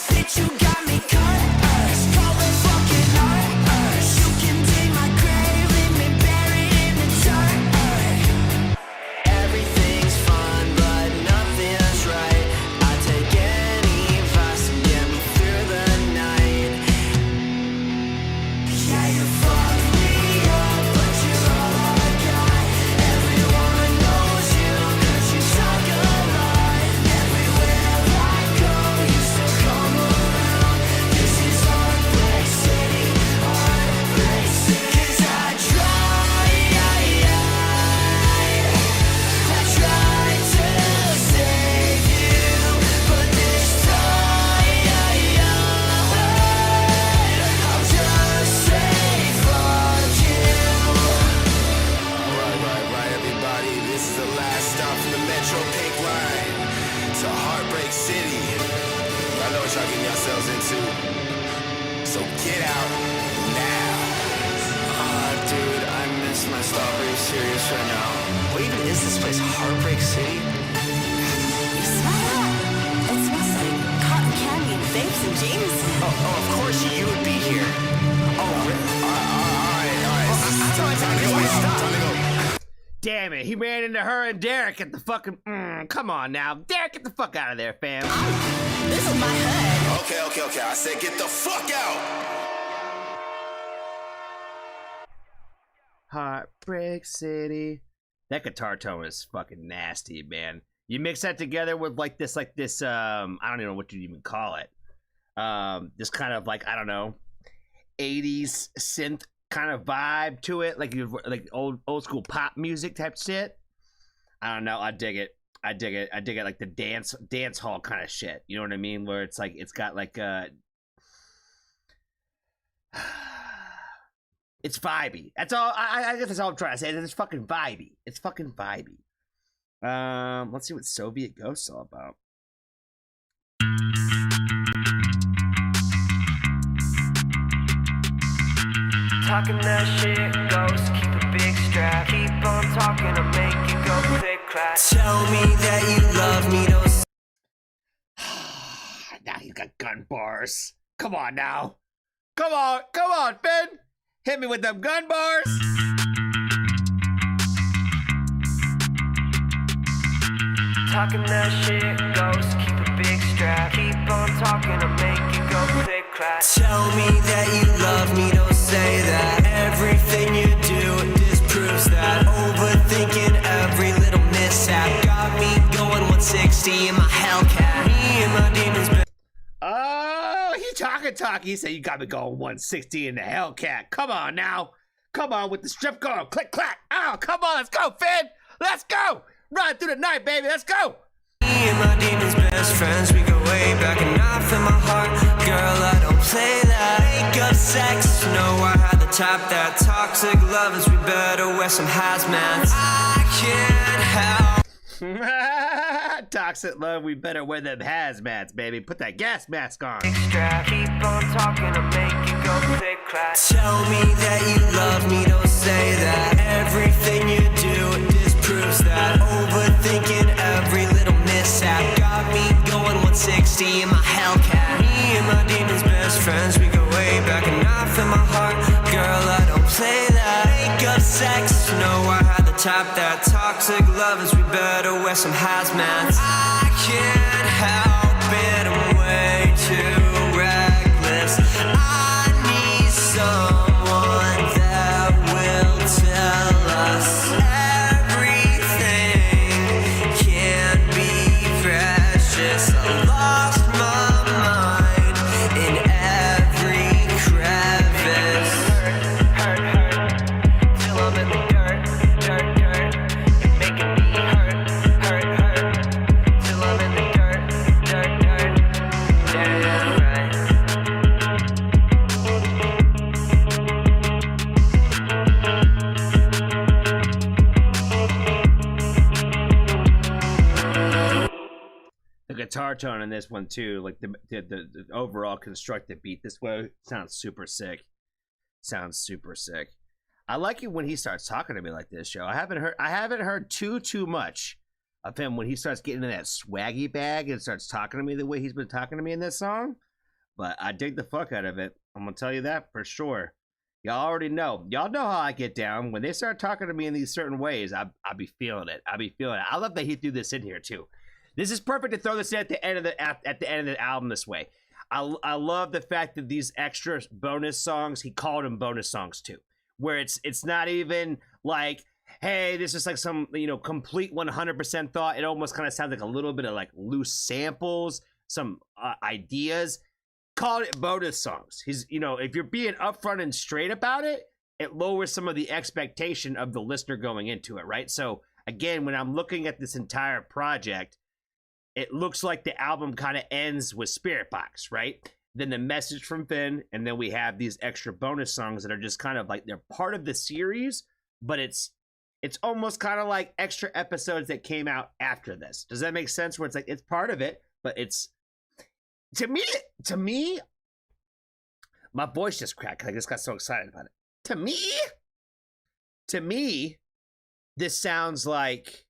Speaker 2: Bitch, you got me cursed, call it fucking art. You can dig my grave, leave me buried in the dirt. Everything's fine, but nothing's right. I take any advice to get me through the night. Yeah, you fuck me up, but you're all I got. Everyone knows you, 'cause you talk a lot. Everywhere I go, you still come around. This is Heartbreak City, Heartbreak City. 'Cause I tried to save you, but this time I'll just say fuck you. Right, everybody. This is the last stop from the Metro Pink Line to Heartbreak City. Y'all know what y'all getting yourselves into. So get out now. Dude, I miss my stop. Are you serious right now? What even is this place? Heartbreak City?
Speaker 6: You smell that? It smells like cotton candy and vapes and jeans.
Speaker 2: Oh, of course you would be here. Oh, really? All right. Time to go.
Speaker 1: Damn it, he ran into her and Derek at the fucking. Come on now. Derek, get the fuck out of there, fam.
Speaker 6: This is my hood.
Speaker 2: Okay. I said get the fuck out.
Speaker 1: Heartbreak City. That guitar tone is fucking nasty, man. You mix that together with like this, I don't even know what you even call it. This kind of like, I don't know, 80s synth kind of vibe to it, like old school pop music type shit. I don't know. I dig it. I dig it like the dance hall kind of shit. You know what I mean? Where it's like it's got like it's vibey. That's all. I guess that's all I'm trying to say. It's fucking vibey. It's fucking vibey. Let's see what Soviet Ghost's all about.
Speaker 2: Talking that shit, ghost, keep a big strap. Keep on talking to make you go click clack. Tell me that you love me, those.
Speaker 1: Now he's got gun bars. Come on now. Come on, Finn. Hit me with them gun bars.
Speaker 2: Talking that shit, ghost, keep a big strap. Keep on talking to make you go go click clack. Tell me that you love me, don't say that. Everything you do disproves that. Overthinking every little mishap got me going 160 in my Hellcat. Me and my demons.
Speaker 1: Oh, he talking. He said you got me going 160 in the Hellcat. Come on now. Come on with the strip going. Click, clack. Oh, come on. Let's go, Finn. Let's go. Run through the night, baby. Let's go.
Speaker 2: Me and my demons best friends. We go way back, a knife in my heart. Girl, I don't play that. Make up sex. Know I had to tap that. Toxic lovers. We better wear some hazmats. I can't help.
Speaker 1: Toxic love, we better wear them hazmats, baby. Put that gas mask on.
Speaker 2: Extra, keep on talking to make you go click clack. Tell me that you love me, don't say that. Everything you do disproves that. Overthinking every little mishap got me going 160 in my Hellcat. Me and my demons best friends, we go way back, a knife in my heart. Girl, I don't play that. Make up sex, know I had to tap that. Toxic lovers, we better wear some hazmats. I can't help it, I'm way too reckless. I need someone that will tell us everything can be precious. I lost my mind in every crevice. Hurt, till I'm in the dirt, making me hurt, till I'm in the dirt, yeah, right.
Speaker 1: The guitar tone in this one too, like the overall constructed beat this way sounds super sick. I like it when he starts talking to me like this, Joe. I haven't heard too much of him when he starts getting in that swaggy bag and starts talking to me the way he's been talking to me in this song. But I dig the fuck out of it. I'm gonna tell you that for sure. Y'all already know. Y'all know how I get down. When they start talking to me in these certain ways, I be feeling it. I love that he threw this in here too. This is perfect to throw this in at the end of the album this way. I love the fact that these extra bonus songs, he called them bonus songs too, where it's not even like, hey, this is like some, complete 100% thought. It almost kind of sounds like a little bit of like loose samples, some ideas. Call it bonus songs. He's, if you're being upfront and straight about it, it lowers some of the expectation of the listener going into it, right? So again, when I'm looking at this entire project, it looks like the album kind of ends with Spirit Box, right? Then the message from Finn, and then we have these extra bonus songs that are just kind of like, they're part of the series, but it's almost kind of like extra episodes that came out after this. Does that make sense? Where it's like, it's part of it, but it's, to me, my voice just cracked. I just got so excited about it. To me, this sounds like,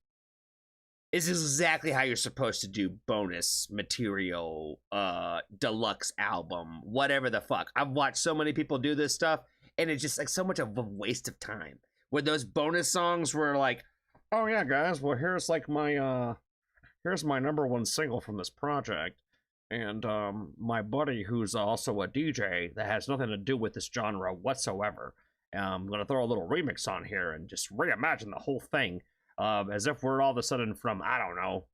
Speaker 1: this is exactly how you're supposed to do bonus material, deluxe album, whatever the fuck. I've watched so many people do this stuff, and it's just like so much of a waste of time. Where those bonus songs were like, oh yeah, guys, well here's like my here's my #1 single from this project, and my buddy who's also a DJ that has nothing to do with this genre whatsoever. I'm gonna throw a little remix on here and just reimagine the whole thing. As if we're all of a sudden from, I don't know,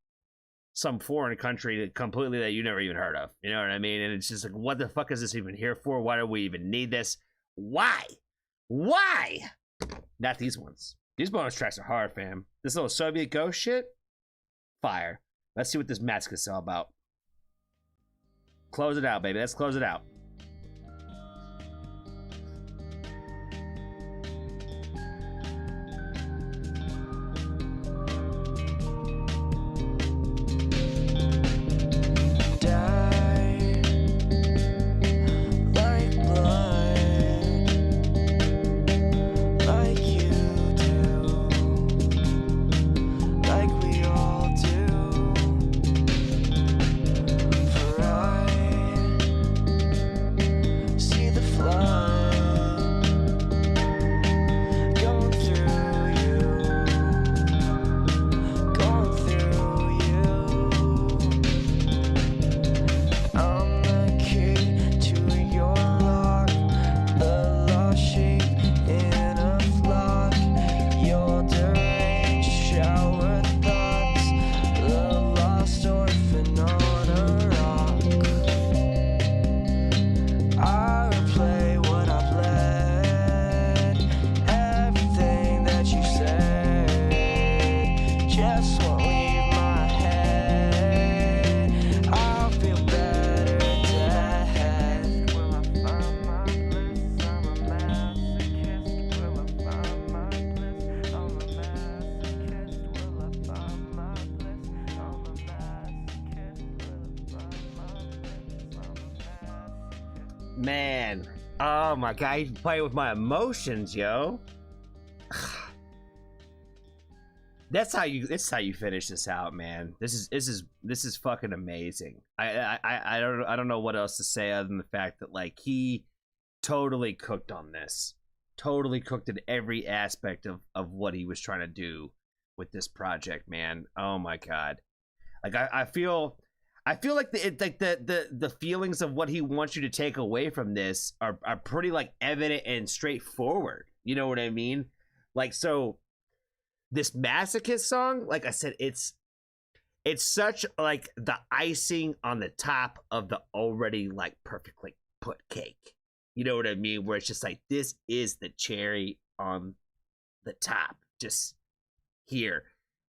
Speaker 1: some foreign country completely that you never even heard of. You know what I mean? And it's just like, what the fuck is this even here for? Why do we even need this? Why? Not these ones. These bonus tracks are hard, fam. This little Soviet ghost shit? Fire. Let's see what this mask is all about. Close it out, baby. Let's close it out. Man, oh my god, you play with my emotions, yo. That's how you finish this out, man. This is fucking amazing. I don't know what else to say other than the fact that like he totally cooked on this. Totally cooked in every aspect of what he was trying to do with this project, man. Oh my god. Like I feel like the feelings of what he wants you to take away from this are pretty like evident and straightforward. You know what I mean? Like, so this Masochist song, like I said, it's such like the icing on the top of the already like perfectly put cake. You know what I mean? Where it's just like, this is the cherry on the top. Just here,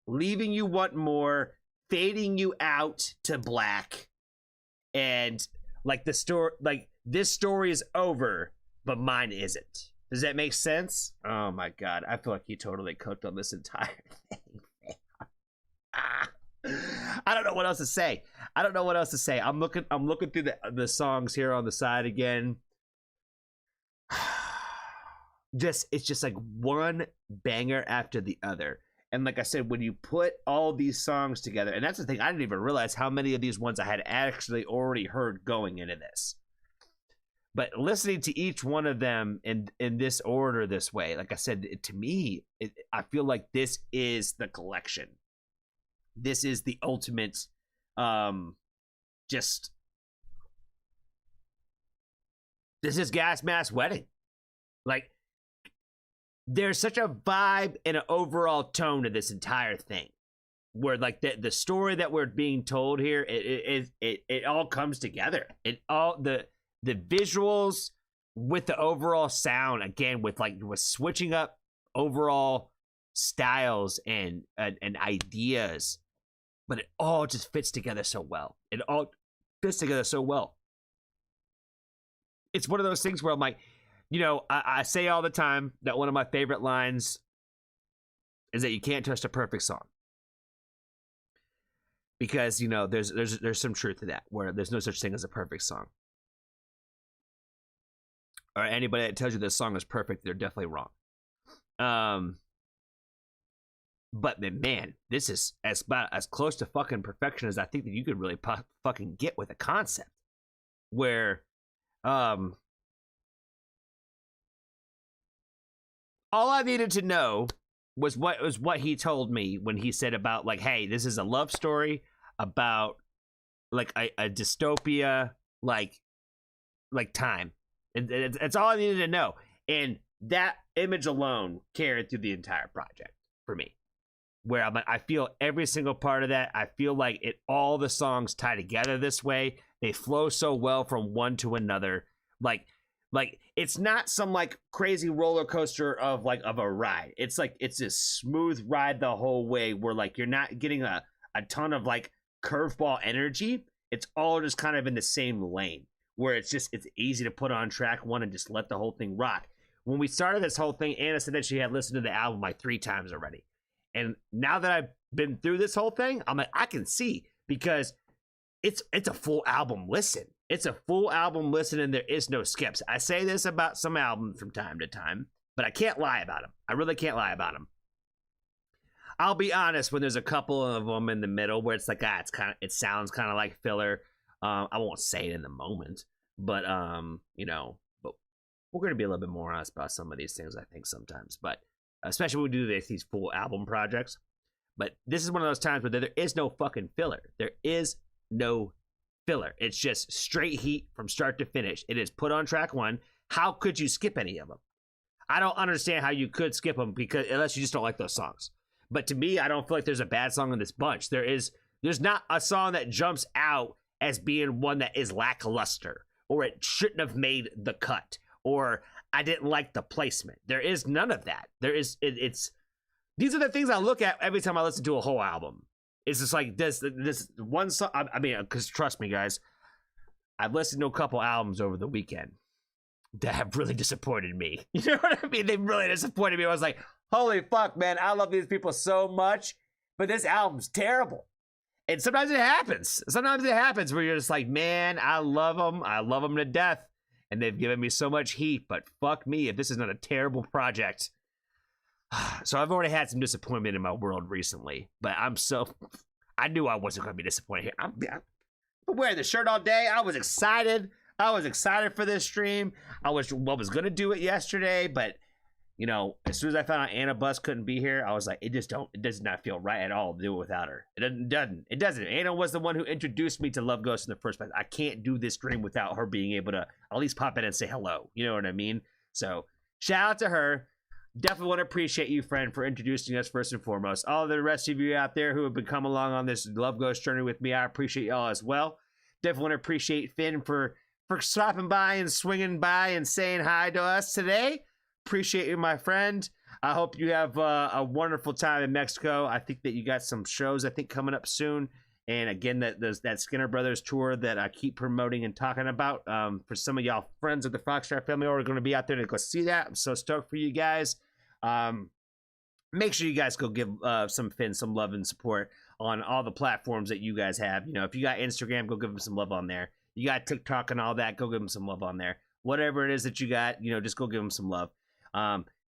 Speaker 1: leaving you want more, fading you out to black, and like the story, like this story is over, but mine isn't. Does that make sense? Oh my god, I feel like he totally cooked on this entire thing. I don't know what else to say. I'm looking through the songs here on the side again. It's just like one banger after the other. And like I said, when you put all these songs together, and that's the thing, I didn't even realize how many of these ones I had actually already heard going into this. But listening to each one of them in this order, this way, like I said, to me, I feel like this is the collection. This is the ultimate, this is Gas Mask Wedding. Like, there's such a vibe and an overall tone to this entire thing, where like the story that we're being told here, it all comes together. It all the visuals with the overall sound, again, with switching up overall styles and ideas, but it all just fits together so well. It all fits together so well. It's one of those things where I'm like, you know, I say all the time that one of my favorite lines is that you can't touch a perfect song. Because, you know, there's some truth to that, where there's no such thing as a perfect song. Or anybody that tells you this song is perfect, they're definitely wrong. But man, this is about as close to fucking perfection as I think that you could really fucking get with a concept. Where, all I needed to know was what he told me when he said about like, hey, this is a love story about like a dystopia, like time. And it's all I needed to know. And that image alone carried through the entire project for me. Where I'm like, I feel every single part of that. I feel like all the songs tie together this way. They flow so well from one to another. Like it's not some like crazy roller coaster of a ride. It's like it's this smooth ride the whole way, where like you're not getting a ton of like curveball energy. It's all just kind of in the same lane, where it's easy to put on track one and just let the whole thing rock. When we started this whole thing, Anna said that she had listened to the album like 3 times already. And now that I've been through this whole thing, I'm like, I can see, because it's a full album listen. It's a full album listen, and there is no skips. I say this about some albums from time to time, but I can't lie about them. I really can't lie about them. I'll be honest, when there's a couple of them in the middle where it's like, it sounds kind of like filler. I won't say it in the moment, but you know, but we're gonna be a little bit more honest about some of these things, I think, sometimes. But especially when we do these full album projects. But this is one of those times where there is no fucking filler. There is no filler. It's just straight heat from start to finish. It is put on track one. How could you skip any of them? I don't understand how you could skip them, because unless you just don't like those songs. But to me, I don't feel like there's a bad song in this bunch. There's not a song that jumps out as being one that is lackluster, or it shouldn't have made the cut, or I didn't like the placement. There is none of that. These are the things I look at every time I listen to a whole album. It's just like this one song. I mean, because trust me, guys, I've listened to a couple albums over the weekend that have really disappointed me. You know what I mean? They really disappointed me. I was like, holy fuck, man, I love these people so much, but this album's terrible. And sometimes it happens. Sometimes it happens where you're just like, man, I love them to death. and they've given me so much heat, but fuck me if this is not a terrible project. So I've already had some disappointment in my world recently, but I knew I wasn't going to be disappointed here. I'm wearing the shirt all day. I was excited. I was excited for this stream. I was going to do it yesterday, but you know, as soon as I found out Anna Buss couldn't be here, I was like, it does not feel right at all to do it without her. It doesn't. Anna was the one who introduced me to LoveGhost in the first place. I can't do this stream without her being able to at least pop in and say hello. You know what I mean? So shout out to her. Definitely want to appreciate you, friend, for introducing us first and foremost. All the rest of you out there who have been coming along on this LoveGhost journey with me, I appreciate y'all as well. Definitely want to appreciate Finn for stopping by and swinging by and saying hi to us today. Appreciate you, my friend. I hope you have a wonderful time in Mexico. I think that you got some shows, I think, coming up soon. And again, that Skinner Brothers tour that I keep promoting and talking about. For some of y'all friends of the Foxtrot family who are going to be out there to go see that. I'm so stoked for you guys. Make sure you guys go give some Finn some love and support on all the platforms that you guys have. You know, if you got Instagram, go give them some love on there. You got TikTok and all that, go give them some love on there. Whatever it is that you got, you know, just go give them some love.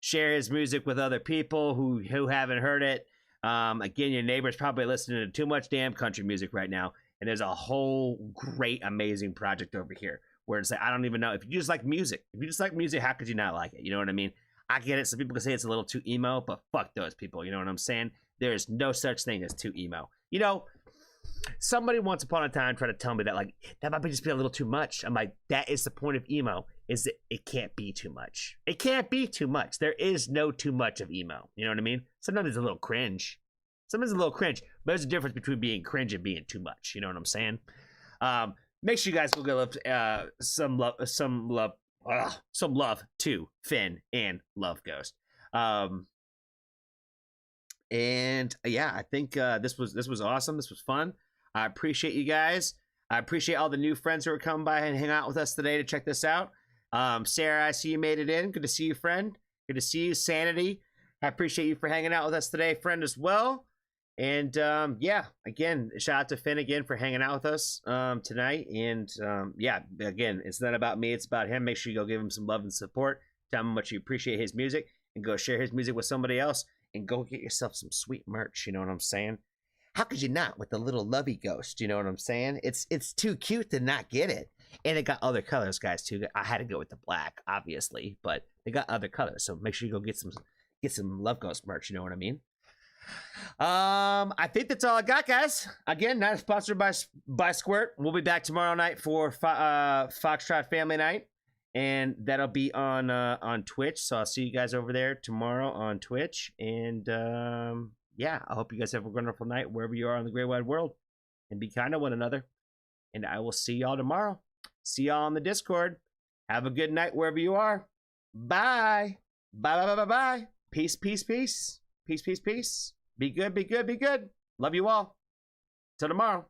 Speaker 1: Share his music with other people who haven't heard it. Again, your neighbor's probably listening to too much damn country music right now, and there's a whole great, amazing project over here where it's like, I don't even know if you just like music. If you just like music, how could you not like it? You know what I mean? I get it. Some people can say it's a little too emo, but fuck those people. You know what I'm saying? There is no such thing as too emo. You know, somebody once upon a time tried to tell me that, like, that might just be a little too much. I'm like, that is the point of emo, is that it can't be too much. It can't be too much. There is no too much of emo. You know what I mean? Sometimes it's a little cringe. Sometimes it's a little cringe, but there's a difference between being cringe and being too much. You know what I'm saying? Make sure you guys go give some love to Finn and LoveGhost. And yeah, I think this was awesome. This was fun. I appreciate you guys. I appreciate all the new friends who are coming by and hang out with us today to check this out. Sarah, I see you made it in. Good to see you, friend. Good to see you, Sanity. I appreciate you for hanging out with us today, friend, as well. And yeah, again, shout out to Finn again for hanging out with us tonight. And yeah, again, it's not about me, it's about him. Make sure you go give him some love and support. Tell him how much you appreciate his music, and go share his music with somebody else, and go get yourself some sweet merch. You know what I'm saying? How could you not with the little lovey ghost? You know what I'm saying? It's too cute to not get it. And it got other colors, guys, too. I had to go with the black, obviously, but they got other colors. So make sure you go get some LoveGhost merch. You know what I mean? I think that's all I got, guys. Again, not sponsored by Squirt. We'll be back tomorrow night for Foxtrot Family Night, and that'll be on Twitch. So I'll see you guys over there tomorrow on Twitch. And yeah, I hope you guys have a wonderful night wherever you are in the great wide world, and be kind to one another. And I will see y'all tomorrow. See y'all on the Discord. Have a good night wherever you are. Bye. Bye, bye, bye, bye, bye. Peace, peace, peace. Peace, peace, peace. Be good, be good, be good. Love you all. Till tomorrow.